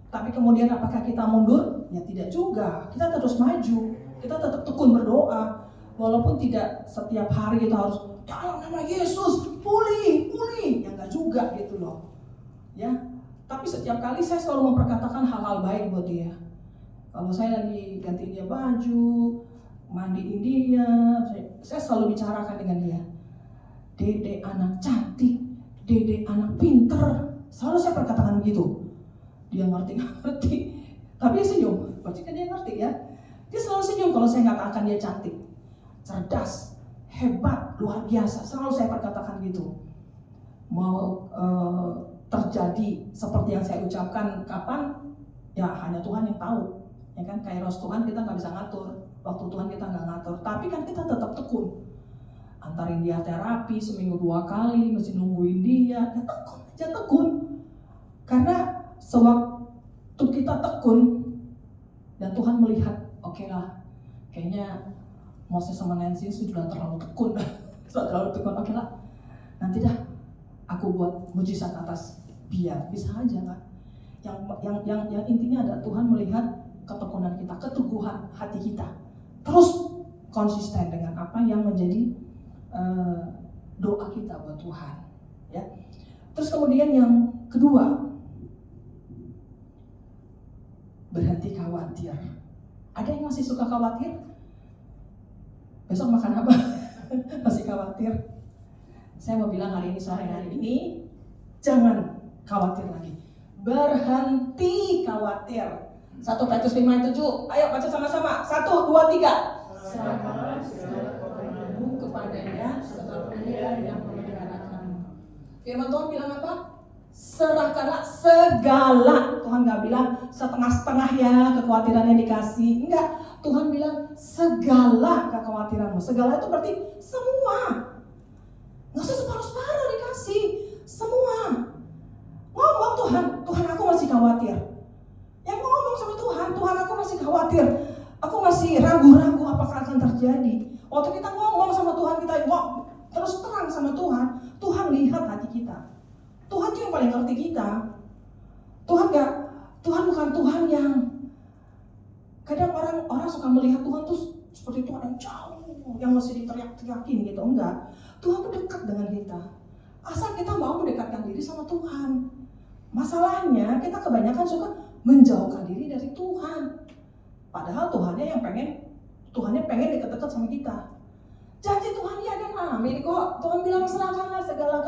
Tapi kemudian apakah kita mundur? Ya tidak juga, kita terus maju, kita tetap tekun berdoa. Walaupun tidak setiap hari kita harus dalam nama Yesus pulih, ya enggak juga gitu loh. Ya, tapi setiap kali saya selalu memperkatakan hal-hal baik buat dia. Kalau saya lagi ganti dia baju, mandiin dia, saya selalu bicarakan dengan dia. Dede anak cantik, dede anak pinter, selalu saya perkatakan begitu. Dia ngerti, tapi dia senyum, berarti kan dia ngerti ya. Dia selalu senyum kalau saya katakan dia cantik, cerdas, hebat, luar biasa, selalu saya perkatakan gitu. Mau terjadi seperti yang saya ucapkan kapan, ya hanya Tuhan yang tahu. Ya kan, kairos Tuhan kita nggak bisa ngatur, waktu Tuhan kita nggak ngatur, tapi kan kita tetap tekun. Antarin dia terapi seminggu 2 kali, mesti nungguin dia, ya tekun aja tekun. Karena sewaktu kita tekun dan Tuhan melihat, oke lah, kayaknya Moses sama Nancy sudah terlalu tekun, oke lah, nanti dah aku buat mujizat atas biar bisa aja kan. Yang intinya ada Tuhan melihat ketekunan kita, keteguhan hati kita, terus konsisten dengan apa yang menjadi doa kita buat Tuhan, ya. Terus kemudian yang kedua, berhenti khawatir. Ada yang masih suka khawatir? Besok makan apa? Masih khawatir? Saya mau bilang hari ini, jangan khawatir lagi. Berhenti khawatir. 1 Petrus 5:7. Ayo baca sama-sama. 1, 2, 3. Serahkanlah segala keperluanmu kepadanya, sebab Dia yang memeliharakanmu. Firman Tuhan bilang apa? Serahkanlah segala. Tuhan nggak bilang setengah-setengah ya kekhawatirannya dikasih. Enggak. Tuhan bilang segala kekhawatiranmu. Segala itu berarti semua. Nggak usah separuh-separuh dikasih. Semua. Ngomong Tuhan aku masih khawatir. Yang ngomong sama Tuhan aku masih khawatir. Aku masih ragu-ragu apakah akan terjadi. Waktu kita ngomong sama Tuhan, kita terus terang sama Tuhan. Tuhan lihat hati kita. Tuhan itu yang paling ngerti kita. Tuhan bukan Tuhan yang kadang orang suka melihat Tuhan tuh seperti Tuhan yang jauh, yang mesti diteriak-teriakin gitu. Enggak. Tuhan tuh dekat dengan kita. Asal kita mau mendekatkan diri sama Tuhan. Masalahnya kita kebanyakan suka menjauhkan diri dari Tuhan. Padahal Tuhannya pengen dekat-dekat sama kita. Janji Tuhan ya dan amin kok. Tuhan bilang serahkanlah segala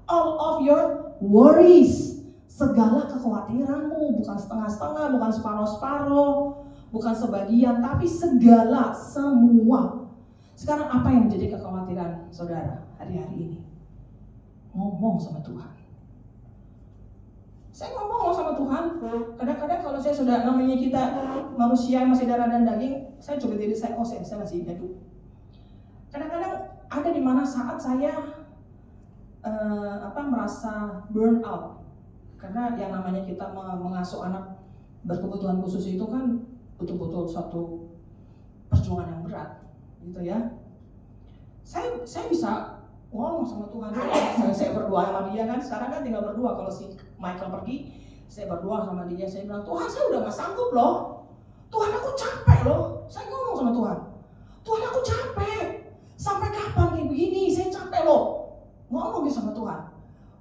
all of your worries, segala kekhawatiranmu, bukan setengah-setengah, bukan separuh-separuh, bukan sebagian, tapi segala, semua. Sekarang apa yang menjadi kekhawatiran saudara hari-hari ini? Ngomong sama Tuhan. Saya ngomong sama Tuhan. Kadang-kadang kalau saya sudah, namanya kita manusia yang masih darah dan daging, saya coba diri saya, saya masih gaduh. Kadang-kadang ada di mana saat saya merasa burn out. Karena yang namanya kita mengasuh anak berkebutuhan khusus itu kan betul-betul suatu perjuangan yang berat, gitu ya. Saya bisa ngomong sama Tuhan. Saya berdoa sama dia kan. Sekarang kan tinggal berdua. Kalau si Michael pergi, saya berdoa sama dia. Saya bilang, Tuhan saya udah gak sanggup loh. Tuhan aku capek loh. Saya ngomong sama Tuhan. Tuhan aku capek. Sampai kapan kayak begini? Saya capek loh. ngomong sama Tuhan.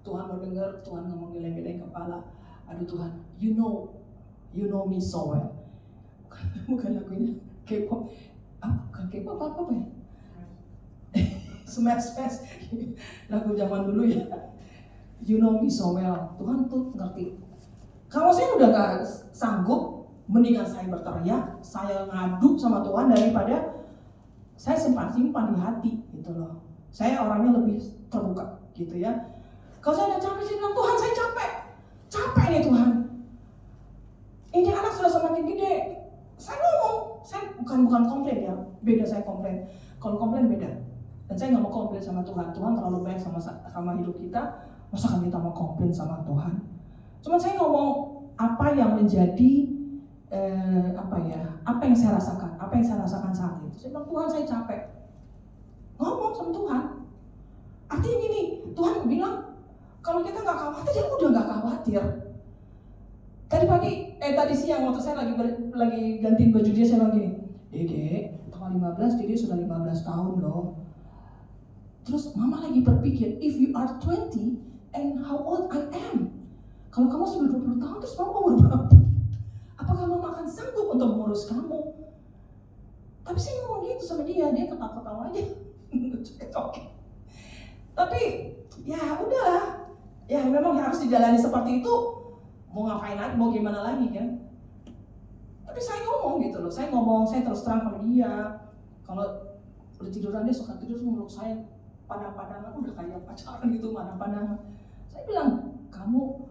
Tuhan mendengar, Tuhan ngomong geleng-geleng kepala. Aduh Tuhan, you know me so well. Bukan lagunya K-pop, bukan K-pop apa ya? Smash, lagu zaman dulu ya. You know me so well. Tuhan tuh ngerti. Kalau saya udah gak sanggup, mendingan saya berteriak, saya ngadu sama Tuhan daripada saya simpan di hati gitu loh. Saya orangnya lebih terbuka gitu ya. Kalau saya udah capek, saya bilang Tuhan saya capek nih Tuhan. Ini anak sudah semakin gede. Saya ngomong, saya bukan komplain ya, beda saya komplain. Kalau komplain beda. Dan saya nggak mau komplain sama Tuhan. Tuhan terlalu baik sama hidup kita. Masa kan kita mau komplain sama Tuhan? Cuman saya ngomong apa yang menjadi apa yang saya rasakan saat itu. Saya bilang Tuhan saya capek. Ngomong sama Tuhan. Artinya gini, Tuhan bilang kalau kita nggak khawatir, ya udah nggak khawatir. Tadi siang waktu saya lagi gantiin baju dia, saya bilang gini, Dede, tanggal 15, Dede sudah 15 tahun loh. Terus mama lagi berpikir, if you are 20 and how old I am, kalau kamu sudah 20 tahun, terus mama umur berapa? Apakah mama akan sanggup untuk mengurus kamu? Tapi saya ngomong gitu sama dia ketawa-ketawa aja. Oke. Tapi ya udahlah, ya memang harus dijalani seperti itu. Mau ngapain lagi, mau gimana lagi kan? Tapi saya ngomong gitu loh, saya terus terang sama dia. Kalau udah tiduran dia suka tidur meluk saya pandang-pandangan, udah kayak pacaran gitu, pandang-pandangan. Saya bilang, kamu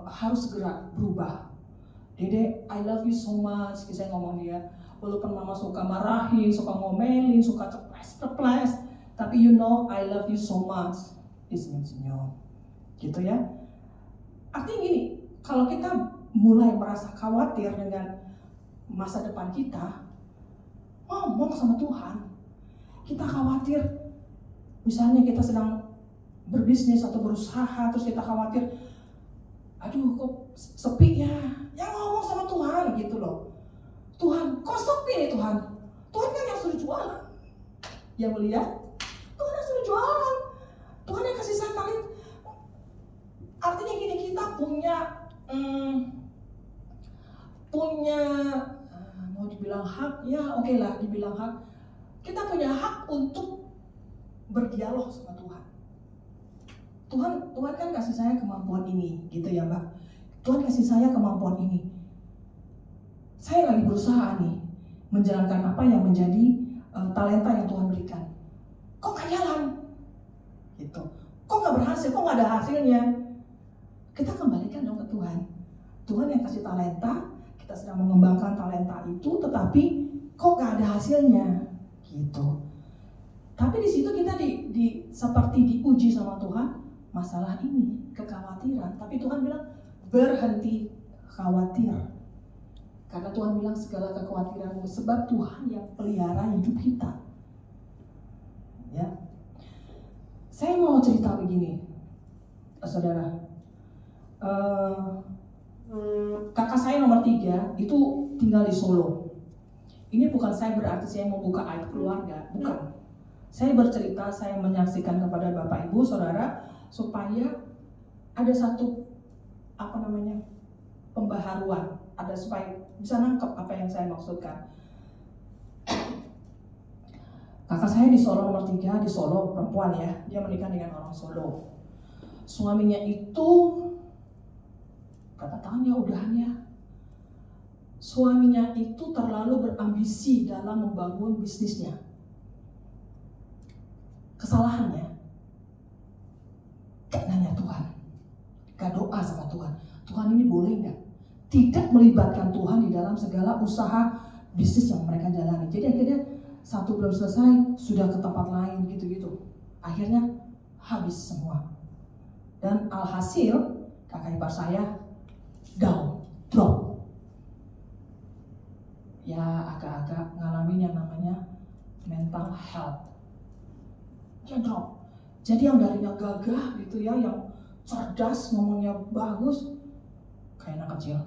harus segera berubah. Dede, I love you so much. Saya ngomong dia, walaupun mama suka marahin, suka ngomelin, suka ceples, tapi you know I love you so much. Dia senyum-senyum, gitu ya. Artinya gini, kalau kita mulai merasa khawatir dengan masa depan kita, ngomong sama Tuhan. Kita khawatir, misalnya kita sedang berbisnis atau berusaha, terus kita khawatir, aduh kok sepi ya ngomong sama Tuhan gitu loh. Tuhan, kok sepi nih Tuhan? Tuhan kan yang suruh jualan. Yang melihat, Tuhan yang suruh jualan. Tuhan yang kasih saya talent. Artinya gini, kita punya mau dibilang hak, ya oke lah dibilang hak. Kita punya hak untuk berdialog sama Tuhan. Tuhan kan kasih saya kemampuan ini, gitu ya Mbak. Tuhan kasih saya kemampuan ini. Saya lagi berusaha nih menjalankan apa yang menjadi talenta yang Tuhan berikan. Kok gak jalan? Gitu. Kok gak berhasil? Kok gak ada hasilnya? Kita kembalikan dong ke Tuhan. Tuhan yang kasih talenta, kita sedang mengembangkan talenta itu, tetapi kok gak ada hasilnya? Gitu. Tapi di situ kita seperti diuji sama Tuhan, masalah ini, kekhawatiran. Tapi Tuhan bilang, berhenti khawatir. Karena Tuhan bilang segala kekhawatiranmu, sebab Tuhan yang pelihara hidup kita. Ya. Saya mau cerita begini, saudara. Kakak saya nomor 3 itu tinggal di Solo. Ini bukan saya berarti saya membuka aib keluarga, bukan. Saya bercerita, saya menyaksikan kepada Bapak Ibu, Saudara, supaya ada satu pembaharuan, ada supaya bisa nangkep apa yang saya maksudkan. Kakak saya di Solo nomor 3, di Solo, perempuan ya, dia menikah dengan orang Solo. Suaminya itu berapa tahun ya udahannya? Suaminya itu terlalu berambisi dalam membangun bisnisnya. Kesalahannya, gak nanya Tuhan, gak doa sama Tuhan. Tuhan ini boleh gak? Tidak melibatkan Tuhan di dalam segala usaha bisnis yang mereka jalani. Jadi akhirnya satu belum selesai, sudah ke tempat lain gitu-gitu. Akhirnya habis semua. Dan alhasil kakak ipar saya drop. Ya agak-agak ngalamin yang namanya mental health. Dia drop. Jadi yang darinya gagah gitu ya, yang cerdas, ngomongnya bagus, kayak anak kecil.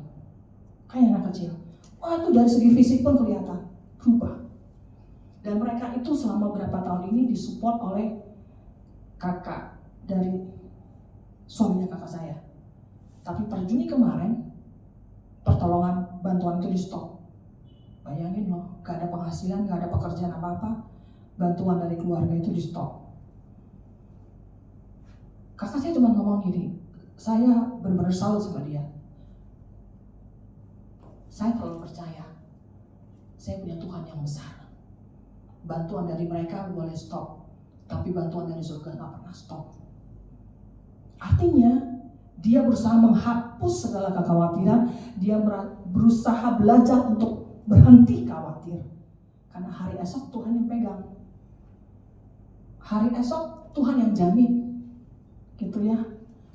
Wah itu dari segi fisik pun kelihatan berubah. Dan mereka itu selama berapa tahun ini disupport oleh kakak dari suaminya kakak saya. Tapi per Juni kemarin pertolongan bantuan itu di stop. Bayangin loh, gak ada penghasilan, gak ada pekerjaan apa-apa, bantuan dari keluarga itu di stop. Kakak saya cuma ngomong gini, saya benar-benar salut sama dia. Saya terlalu percaya, saya punya Tuhan yang besar. Bantuan dari mereka boleh stop, tapi bantuan dari surga gak pernah stop. Artinya, dia berusaha menghapus segala kekhawatiran, dia berusaha belajar untuk berhenti khawatir. Karena hari esok Tuhan yang pegang. Hari esok Tuhan yang jamin. Gitu ya.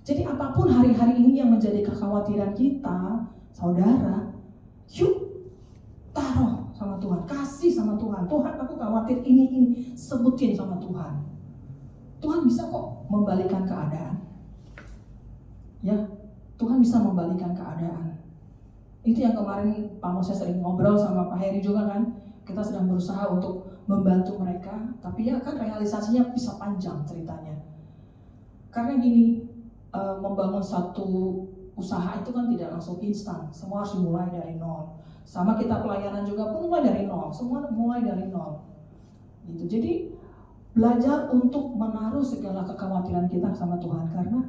Jadi apapun hari-hari ini yang menjadi kekhawatiran kita, saudara, yuk taruh sama Tuhan, kasih sama Tuhan. Tuhan, aku khawatir ini, sebutin sama Tuhan. Tuhan bisa kok membalikan keadaan. Ya, Tuhan bisa membalikan keadaan. Itu yang kemarin Pak Moses sering ngobrol sama Pak Heri juga kan. Kita sedang berusaha untuk membantu mereka, tapi ya kan realisasinya bisa panjang ceritanya. Karena gini, membangun satu usaha itu kan tidak langsung instan. Semua harus dimulai dari nol. Sama kita pelayanan juga pun mulai dari nol. Semua mulai dari nol. Gitu. Jadi belajar untuk menaruh segala kekhawatiran kita sama Tuhan, karena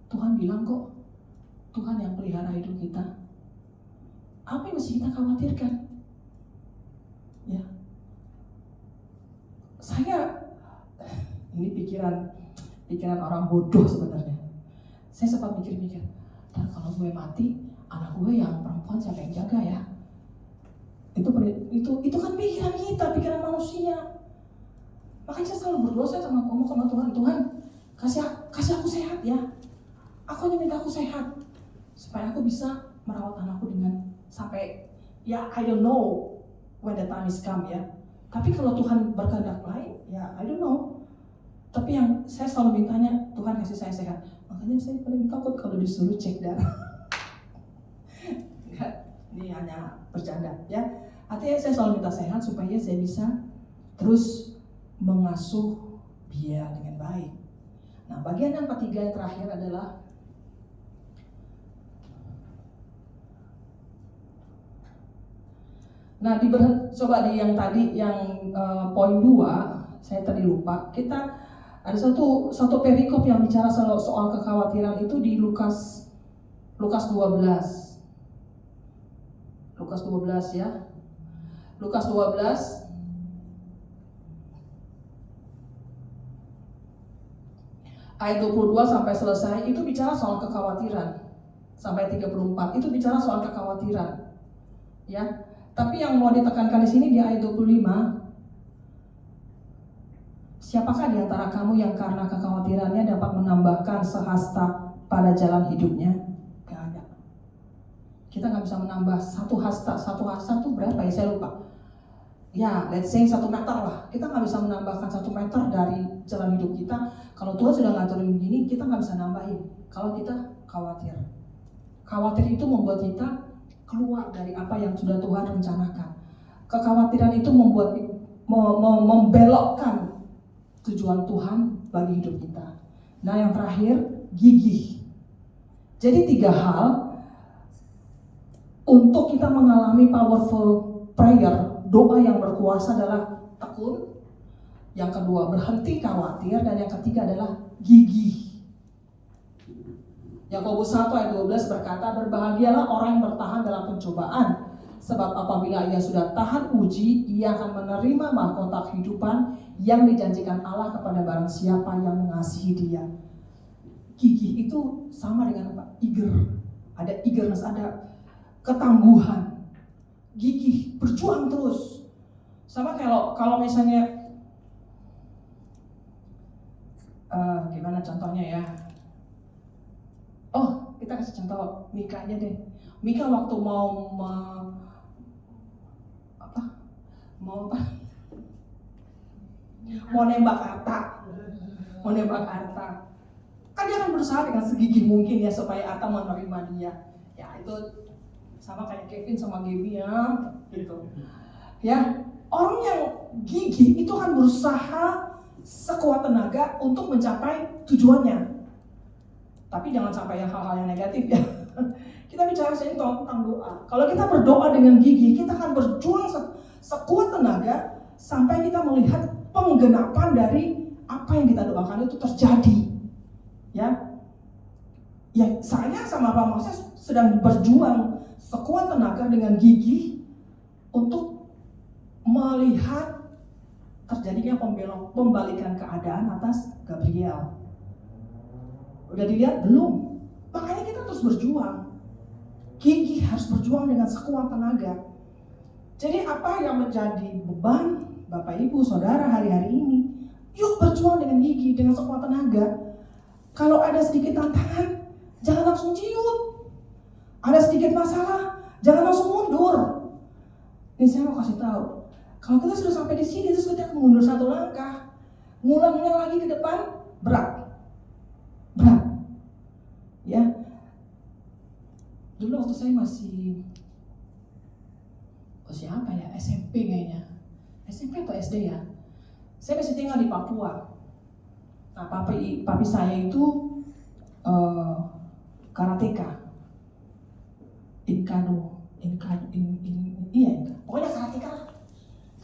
Tuhan bilang kok, Tuhan yang pelihara hidup kita. Apa yang mesti kita khawatirkan? Ya, saya ini pikiran orang bodoh sebenarnya. Saya sempat mikir-mikir, dan kalau gue mati, anak gue yang perempuan siapa yang jaga ya? Itu kan pikiran kita, pikiran manusia. Makanya saya selalu berdoa, saya ngomong sama Tuhan, Tuhan kasih aku sehat ya. Aku hanya minta aku sehat supaya aku bisa merawat anakku dengan sampai ya I don't know when the time is come ya. Tapi kalau Tuhan berkehendak lain ya I don't know. Tapi yang saya selalu mintanya, Tuhan kasih saya sehat. Makanya saya paling takut kalau disuruh cek darah. Enggak, ini hanya bercanda ya. Artinya saya selalu minta sehat supaya saya bisa terus mengasuh dia dengan baik. Nah, bagian yang ketiga yang terakhir adalah coba di yang tadi yang poin 2, saya tadi lupa. Kita ada satu perikop yang bicara soal kekhawatiran itu di Lukas 12. Lukas 12 ya. Lukas 12 ayat 22 sampai selesai itu bicara soal kekhawatiran. Sampai 34 itu bicara soal kekhawatiran. Ya. Tapi yang mau ditekankan di sini di ayat 25, siapakah di antara kamu yang karena kekhawatirannya dapat menambahkan sehasta pada jalan hidupnya? Gak ada. Kita nggak bisa menambah satu hasta tuh berapa ya? Saya lupa. Ya, let's say 1 meter lah. Kita nggak bisa menambahkan 1 meter dari jalan hidup kita. Kalau Tuhan sudah ngaturin begini, kita nggak bisa nambahin. Kalau kita khawatir. Khawatir itu membuat kita keluar dari apa yang sudah Tuhan rencanakan. Kekhawatiran itu membuat membelokkan tujuan Tuhan bagi hidup kita. Nah, yang terakhir, gigih. Jadi 3 hal untuk kita mengalami powerful prayer, doa yang berkuasa adalah tekun. Yang kedua, berhenti khawatir. Dan yang ketiga adalah gigih. Yakobus 1 ayat 12 berkata, berbahagialah orang yang bertahan dalam pencobaan, sebab apabila ia sudah tahan uji, ia akan menerima mahkota kehidupan yang dijanjikan Allah kepada barang siapa yang mengasihi dia. Gigih itu sama dengan apa? Eager. Ada eagerness, ada ketangguhan. Gigih, berjuang terus. Sama kalau misalnya gimana contohnya ya? Oh, kita kasih contoh Mika aja deh. Mika waktu mau nembak Arta. Kan dia akan berusaha dengan segigih mungkin ya supaya Arta menerima dia. Ya itu sama kayak Kevin sama Gaby ya, gitu. Ya, orang yang gigih itu akan berusaha sekuat tenaga untuk mencapai tujuannya. Tapi jangan sampai yang hal-hal yang negatif ya. Kita bicara tentang doa. Kalau kita berdoa dengan gigih, kita akan berjuang sekuat tenaga sampai kita melihat penggenapan dari apa yang kita doakan itu terjadi. Ya, saya sama Pak Moses sedang berjuang sekuat tenaga dengan gigih untuk melihat terjadinya pembalikan keadaan atas Gabriel. Udah dilihat belum? Makanya kita terus berjuang. Gigih harus berjuang dengan sekuat tenaga. Jadi apa yang menjadi beban Bapak Ibu Saudara hari-hari ini? Yuk berjuang dengan gigih, dengan sekuat tenaga. Kalau ada sedikit tantangan, jangan langsung ciut. Ada sedikit masalah, jangan langsung mundur. Ini saya mau kasih tahu. Kalau kita sudah sampai di sini, terus kita mundur satu langkah, ngulangnya lagi ke depan, berat. Ya, dulu waktu saya masih siapa ya, SMP kayaknya, SMP atau SD ya, saya masih tinggal di Papua. Nah, papi saya itu karateka, pokoknya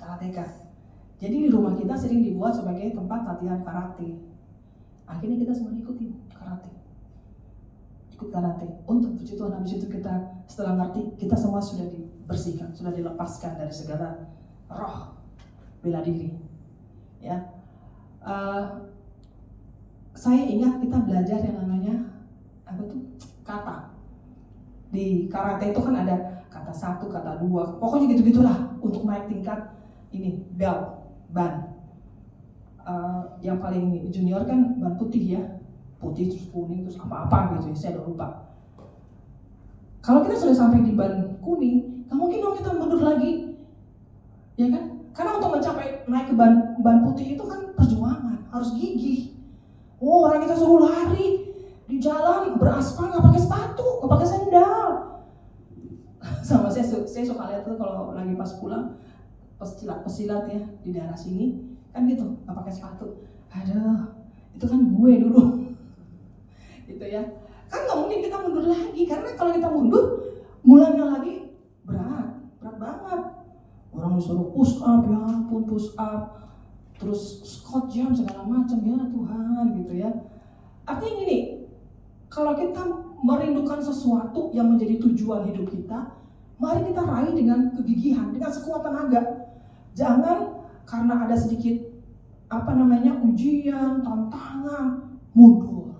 karateka. Jadi di rumah kita sering dibuat sebagai tempat latihan karate. Akhirnya kita semua ikut karate. Untuk puji Tuhan, habis itu kita setelah ngerti, kita semua sudah dibersihkan, sudah dilepaskan dari segala roh bela diri. Ya, saya ingat kita belajar yang namanya kata. Di karate itu kan ada kata 1, kata 2, pokoknya gitu-gitulah untuk naik tingkat ini ban. Yang paling junior kan ban putih ya. Putih terus kuning terus apa-apa gitu ya, saya udah lupa. Kalau kita sudah sampai di ban kuning, gak mungkin dong kita mundur lagi, ya kan? Karena untuk mencapai naik ke ban putih itu kan perjuangan, harus gigih. Orang kita suruh lari di jalan beraspal, nggak pakai sepatu, nggak pakai sendal. Sama saya suka lihat tuh kalau lagi pas pulang pesilat ya di daerah sini kan gitu, nggak pakai sepatu. Aduh, itu kan gue dulu. Gitu ya, kan nggak mungkin kita mundur lagi, karena kalau kita mundur mulanya lagi berat banget. Orang disuruh push up, ya ampun push up, terus squat jam segala macam, ya Tuhan gitu ya. Artinya gini, kalau kita merindukan sesuatu yang menjadi tujuan hidup kita, mari kita raih dengan kegigihan, dengan sekuat tenaga. Jangan karena ada sedikit ujian, tantangan, mundur.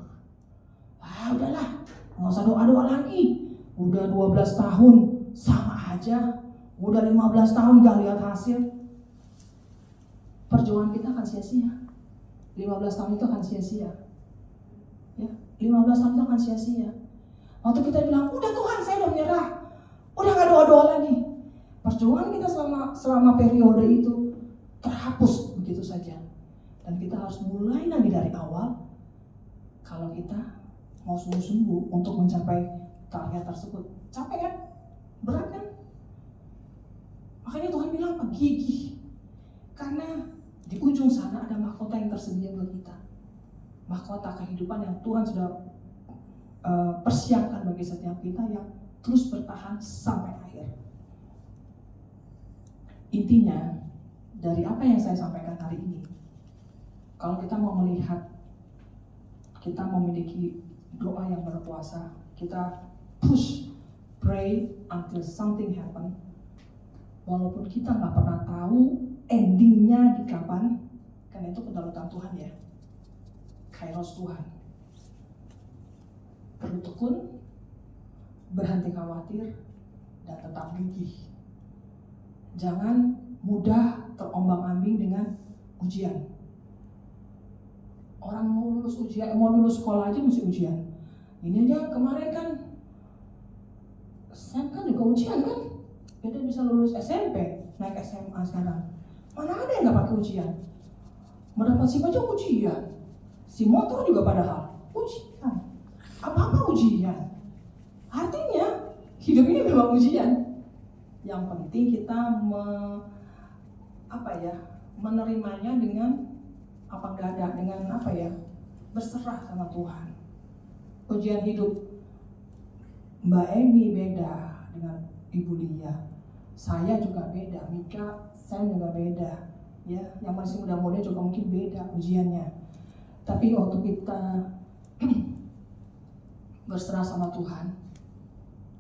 Udahlah, nggak usah doa-doa lagi. Udah 12 tahun sama aja. Udah 15 tahun gak lihat hasil. Perjuangan kita akan sia-sia. 15 tahun itu akan sia-sia. Ya, 15 tahun itu akan sia-sia. Waktu kita bilang, udah Tuhan saya udah menyerah, udah gak doa-doa lagi. Perjuangan kita selama periode itu terhapus begitu saja. Dan kita harus mulai lagi dari awal. Kalau kita mau sungguh-sungguh untuk mencapai target tersebut. Capek kan? Berat kan? Makanya Tuhan bilang gigih. Karena di ujung sana ada mahkota yang tersedia buat kita. Mahkota kehidupan yang Tuhan sudah persiapkan bagi setiap kita yang terus bertahan sampai akhir. Intinya, dari apa yang saya sampaikan hari ini, kalau kita mau melihat, kita memiliki doa yang berkuasa, kita push, pray until something happen. Walaupun kita nggak pernah tahu endingnya di kapan, karena itu kedaulatan Tuhan ya, kairos Tuhan. Perlu tekun, berhenti khawatir, dan tetap gigih. Jangan mudah terombang-ambing dengan ujian. Orang mau lulus ujian, mau lulus sekolah aja mesti ujian. Ini aja kemarin kan, Sam kan juga ujian kan? Kita bisa lulus SMP, naik SMA sekarang. Mana ada yang nggak pakai ujian? Mendapat SIM aja ujian, SIM motor juga padahal ujian. Apa-apa ujian. Artinya hidup ini memang ujian. Yang penting kita menerimanya dengan lapang dada dengan berserah sama Tuhan. Ujian hidup Mbak Emi beda dengan Ibu Lia. Saya juga beda, Mika, Sam juga beda. Ya, yang masih muda-muda juga mungkin beda ujiannya. Tapi waktu kita berserah sama Tuhan,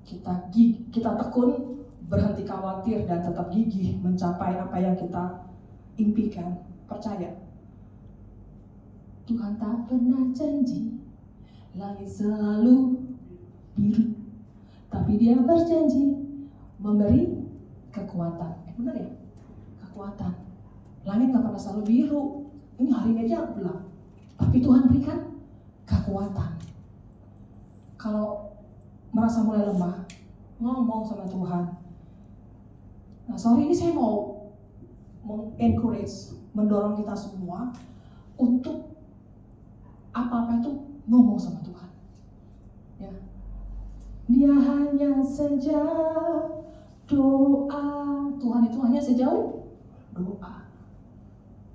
kita tekun, berhenti khawatir dan tetap gigih mencapai apa yang kita impikan. Percaya, Tuhan tak pernah janji langit selalu biru, tapi Dia berjanji memberi kekuatan. Benar ya? Kekuatan. Langit gak pernah selalu biru. Ini hari ini aja gelap, tapi Tuhan berikan kekuatan. Kalau merasa mulai lemah, ngomong sama Tuhan. Nah, sore ini saya mau mendorong kita semua untuk apa-apa itu ngomong sama Tuhan. Ya. Dia hanya sejauh doa. Tuhan itu hanya sejauh doa.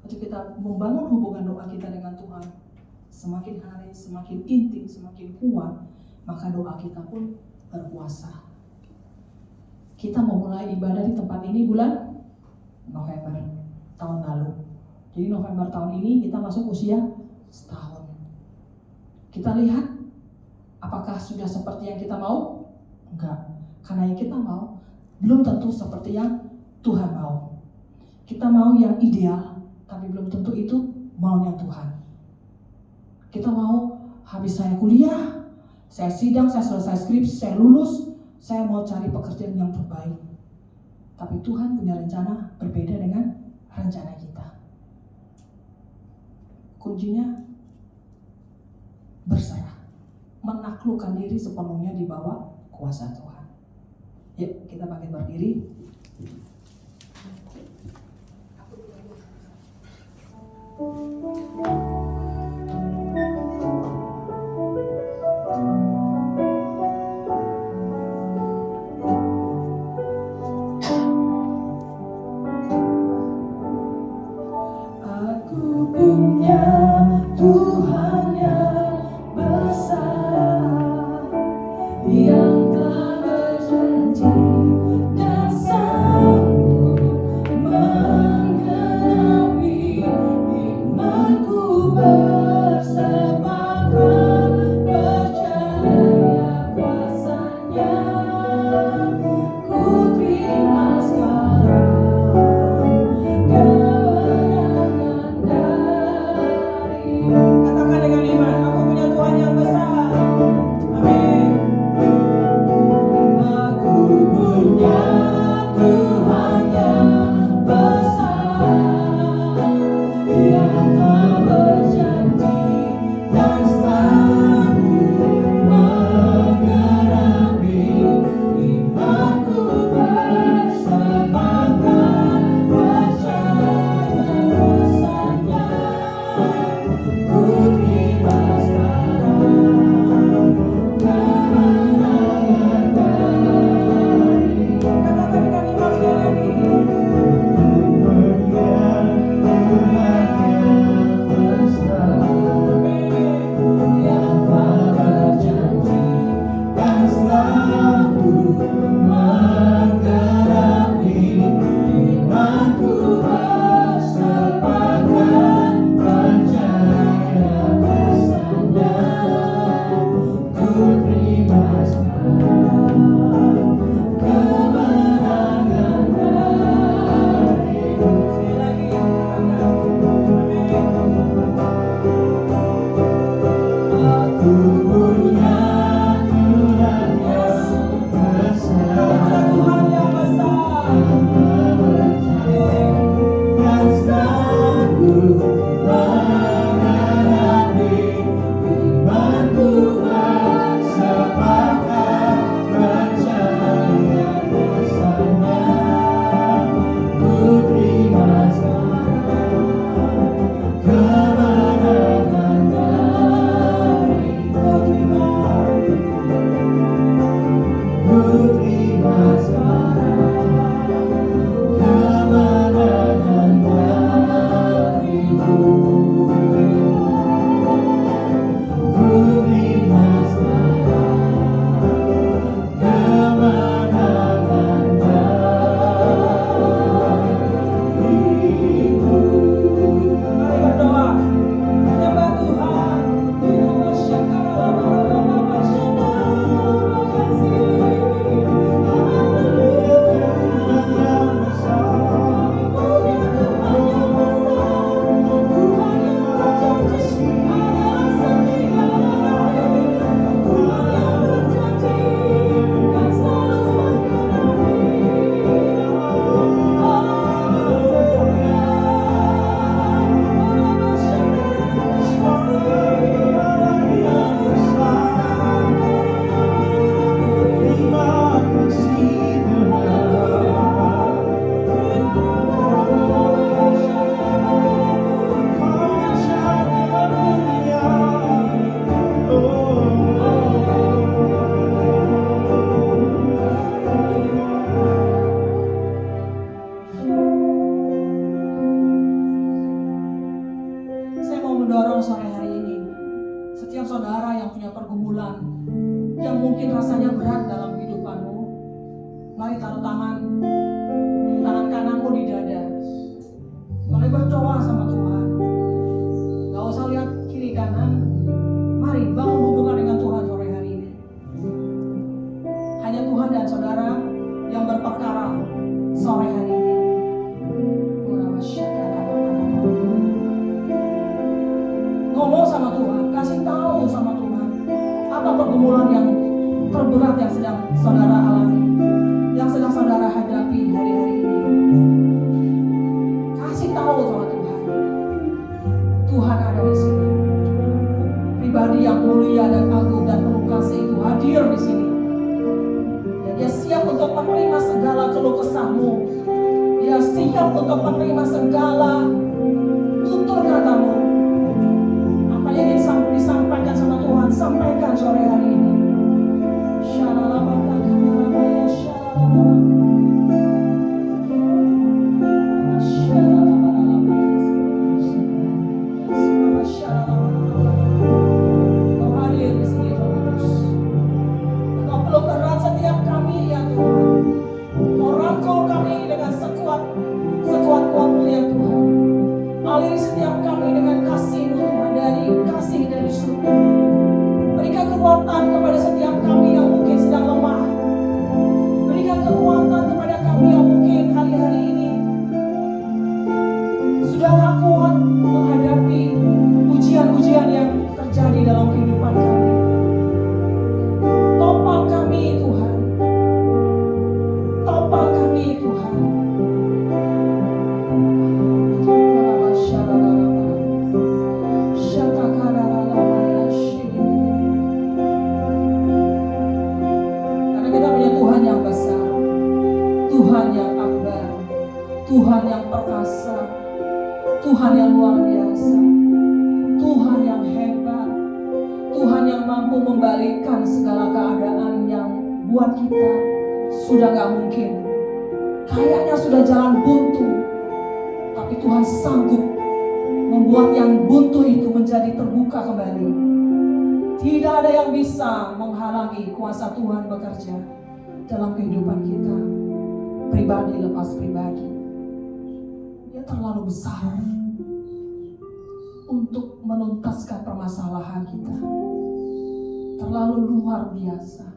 Untuk kita membangun hubungan doa kita dengan Tuhan, semakin hari semakin intim, semakin kuat, maka doa kita pun berkuasa. Kita mau mulai ibadah di tempat ini bulan November tahun lalu. Jadi November tahun ini kita masuk usia setahun. Kita lihat apakah sudah seperti yang kita mau? Enggak. Karena yang kita mau belum tentu seperti yang Tuhan mau. Kita mau yang ideal, tapi belum tentu itu maunya Tuhan. Kita mau habis saya kuliah, saya sidang, saya selesai skripsi, saya lulus, saya mau cari pekerjaan yang terbaik. Tapi Tuhan punya rencana berbeda dengan rencana kita. Kuncinya berserah, menaklukkan diri sepenuhnya di bawah kuasa Tuhan. Yuk, kita bangkit berdiri. Aku punya Tuhan yang besar, yang telah berjanji dan sanggup menggenapi imanku, bersepakat percaya kuasanya. Ku terima sekarang kemenangan dari. Katakan dengan iman, aku punya Tuhan yang besar. Amin. Aku punya Tuhan yang besar, yang telah berjanji dan sanggup menggenapi imanku, bersepakat percaya kuasanya. Ku terima sekarang kemenangan dari. Katakan dengan iman sekali lagi. Yang telah berjanji dan sanggup menggenapi imanku, bersepakat percaya kuasanya. Ku terima sekarang kemenangan dari. Sekali lagi, aku punya Tuhan yang besar, Tuhan yang besar, dan sanggup menggenapi imanku, bersepakat percaya kuasanya. Ku terima sekarang kemenangan dariku. setiap saudara yang punya pergumulan yang mungkin rasanya berat dalam kehidupanmu, mari taruh tangan kananmu di dada. Mari berdoa sama Tuhan. Gak usah lihat kiri kanan. Mari bangun hubungan dengan Tuhan sore hari ini. Hanya Tuhan dan saudara yang berperkara sore hari ini. Ngomong sama Tuhan, kasih tahu sama Tuhan apa pergumulan yang terberat yang sedang saudara alami, yang sedang saudara hadapi hari-hari ini. Kasih tahu sama Tuhan. Tuhan ada di sini. Pribadi yang mulia dan agung dan penuh kasih itu hadir di sini. Dan Dia siap untuk menerima segala keluh kesahmu. Dia siap untuk menerima segala tutur katamu. Apa yang ingin disampaikan sama Tuhan, sampaikan sore hari ini. Kau hadir di sini, Roh Kudus. Kau peluk erat setiap kami, ya Tuhan. Kau rangkul kami dengan sekuat-kuatmu, ya Tuhan. Aliri setiap kami dengan kasih-Mu, Tuhan, kasih dari surga. Berikan kekuatan kepada setiap kami yang mungkin sedang lemah. Berikan kekuatan kepada kami yang mungkin hari-hari ini sudah tak kuat menghadapi ujian-ujian yang terjadi dalam kehidupan kami. Topang kami, Tuhan. Topang kami, Tuhan. Karena kita punya Tuhan yang besar, Tuhan yang akbar, Tuhan yang perkasa, Tuhan yang luar biasa, Tuhan yang hebat, Tuhan yang mampu membalikkan segala keadaan yang buat kita sudah gak mungkin. Kayaknya sudah jalan buntu, tapi Tuhan sanggup membuat yang buntu itu menjadi terbuka kembali. Tidak ada yang bisa menghalangi kuasa Tuhan bekerja dalam kehidupan kita, pribadi lepas pribadi. Dia terlalu besar untuk menuntaskan permasalahan kita. Terlalu luar biasa.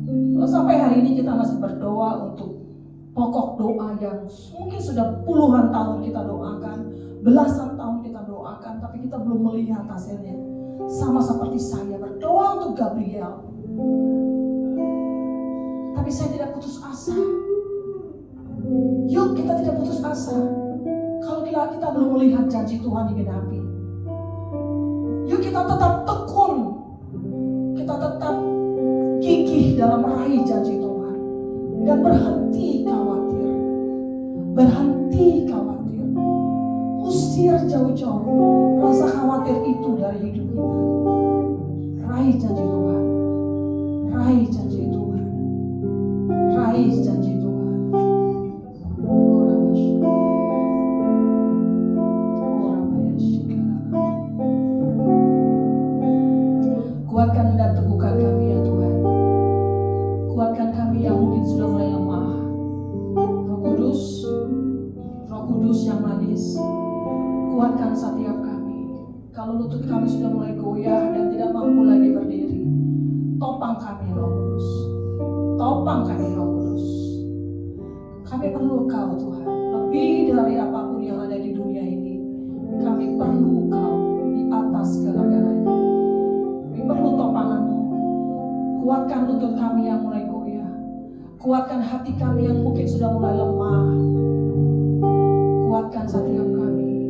Kalau sampai hari ini kita masih berdoa untuk pokok doa yang mungkin sudah puluhan tahun kita doakan, belasan tahun kita doakan, tapi kita belum melihat hasilnya. Sama seperti saya berdoa untuk Gabriel, tapi saya tidak putus asa. Yuk kita tidak putus asa. Kalau kita belum melihat janji Tuhan digenapi, yuk kita tetap tekun, kita tetap gigih dalam meraih janji Tuhan, dan berhenti khawatir, berhenti khawatir, usir jauh-jauh rasa khawatir itu dari hidup kita. Raih janji Tuhan, raih janji Tuhan, raih janji Tuhan. Kuatkan dan teguhkan kami, ya Tuhan. Kuatkan kami yang mungkin sudah mulai lemah. Roh Kudus yang manis, kuatkan setiap kami. Kalau lutut kami sudah mulai goyah dan tidak mampu lagi berdiri, topang kami, Roh Kudus. Topang kami, Roh Kudus. Kami perlu Kau, Tuhan. Lebih dari apapun yang ada di dunia ini, kami perlu Kau di atas segala-galanya. Kami perlu topangan-Mu. Kuatkan lutut kami yang mulai goyah. Kuatkan hati kami yang mungkin sudah mulai lemah. Kuatkan setiap kami.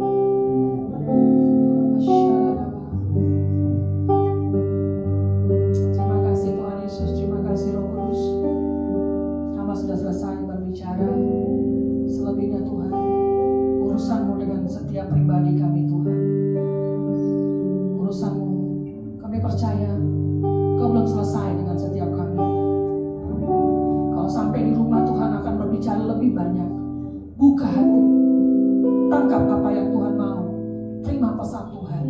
Terima kasih Tuhan Yesus, terima kasih Roh Kudus. Hamba sudah selesai berbicara. Selebihnya Tuhan, urusan-Mu dengan setiap pribadi kami Tuhan. Urusan-Mu, kami percaya Kau belum selesai dengan setiap kami. Kalau sampai di rumah Tuhan akan berbicara lebih banyak. Buka hati, tangkap apa yang Tuhan mau, terima pesan Tuhan.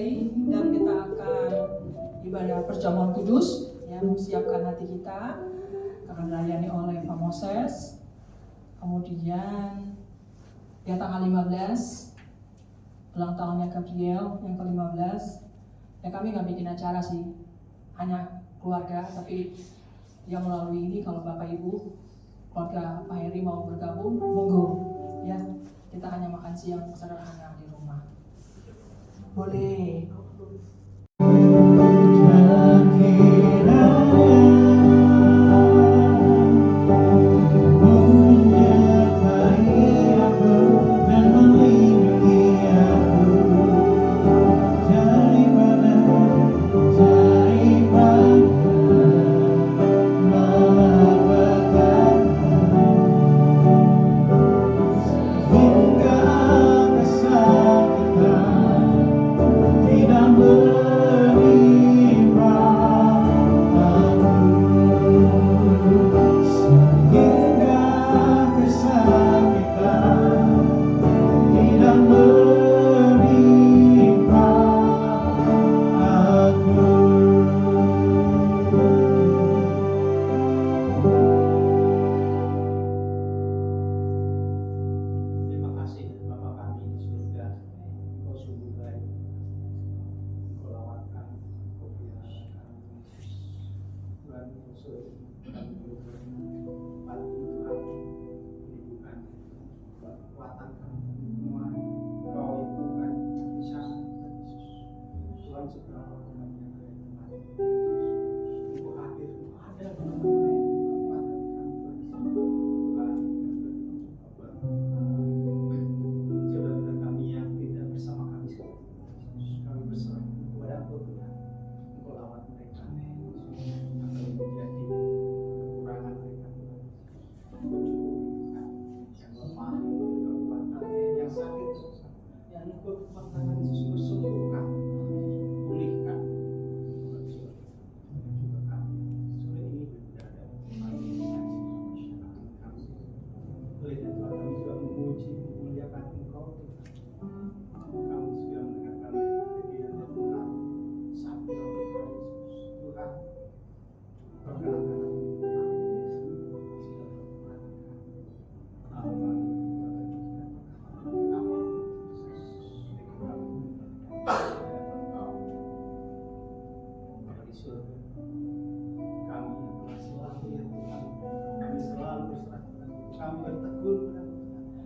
pray dan kita akan ibadah perjamuan kudus, ya, siapkan hati kita akan dilayani oleh Pak Moses. Kemudian ya tanggal 15 ulang tahunnya Gabriel yang ke-15. Ya kami nggak bikin acara sih, hanya keluarga, tapi yang melalui ini kalau Bapak Ibu keluarga Pak Heri mau bergabung, monggo ya, kita hanya makan siang sederhana di rumah. Boleh.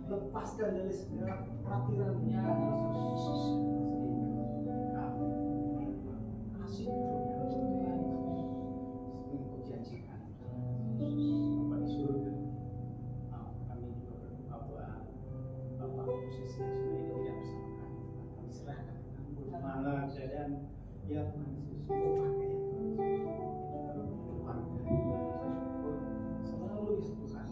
Lepaskan dari segala peratirannya Yesus. Kasih karunia Tuhan Engkau janjikan Bapa di surga. Kami juga berdoa buat Bapak Moses yang sudah ini tidak bersama kami. Kami serahkan ke dalam mana keadaan ya Tuhan Yesus. Engkau pakai ya Tuhan Yesus. Keluarga selalu ya Tuhan.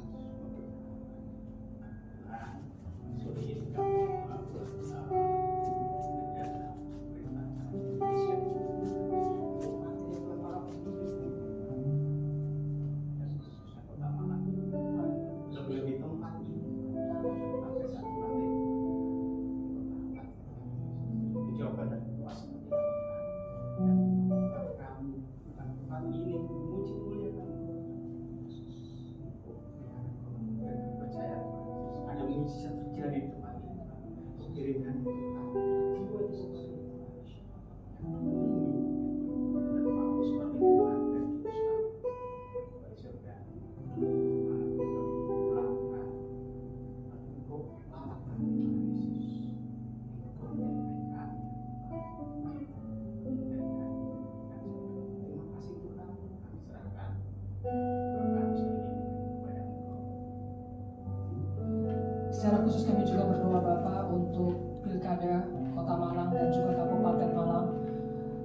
Secara khusus kami juga berdoa Bapak untuk Pilkada Kota Malang dan juga Kabupaten Malang.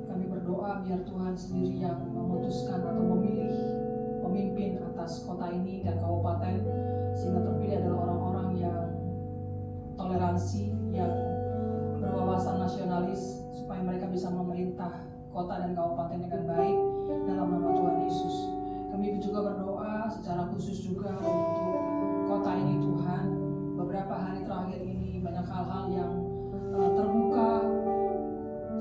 Kami berdoa biar Tuhan sendiri yang memutuskan atau memilih pemimpin atas kota ini dan kabupaten, sehingga terpilih adalah orang-orang yang toleransi, yang berwawasan nasionalis, supaya mereka bisa memerintah kota dan kabupaten dengan baik dalam nama Tuhan Yesus. Kami juga berdoa secara khusus juga untuk kota ini Tuhan. Beberapa hari terakhir ini banyak hal-hal yang terbuka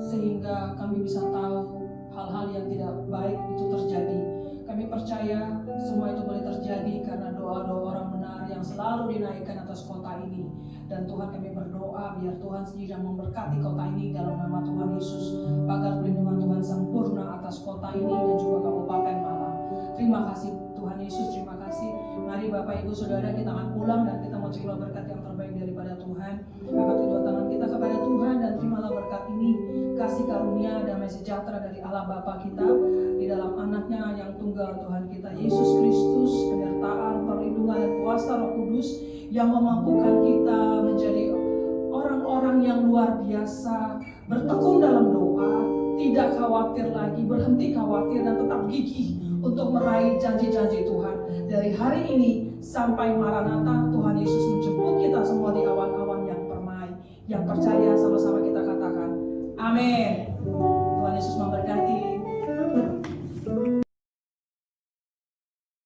sehingga kami bisa tahu hal-hal yang tidak baik itu terjadi. Kami percaya semua itu boleh terjadi karena doa-doa orang benar yang selalu dinaikkan atas kota ini. Dan Tuhan, kami berdoa biar Tuhan sendiri yang memberkati kota ini dalam nama Tuhan Yesus. Agar perlindungan Tuhan sempurna atas kota ini dan juga Kabupaten Malang. Terima kasih Tuhan Yesus, terima kasih. Mari Bapak Ibu Saudara, kita akan pulang dan kita mau terima berkat yang terbaik daripada Tuhan. Angkat kedua tangan kita kepada Tuhan dan terimalah berkat ini. Kasih karunia, damai sejahtera dari Allah Bapa kita di dalam anaknya yang tunggal Tuhan kita Yesus Kristus, penyertaan, perlindungan dan kuasa Roh Kudus yang memampukan kita menjadi orang-orang yang luar biasa, bertekun dalam doa, tidak khawatir lagi, berhenti khawatir dan tetap gigih untuk meraih janji-janji Tuhan. Dari hari ini sampai Maranatha, Tuhan Yesus menjemput kita semua di awan-awan yang permai, yang percaya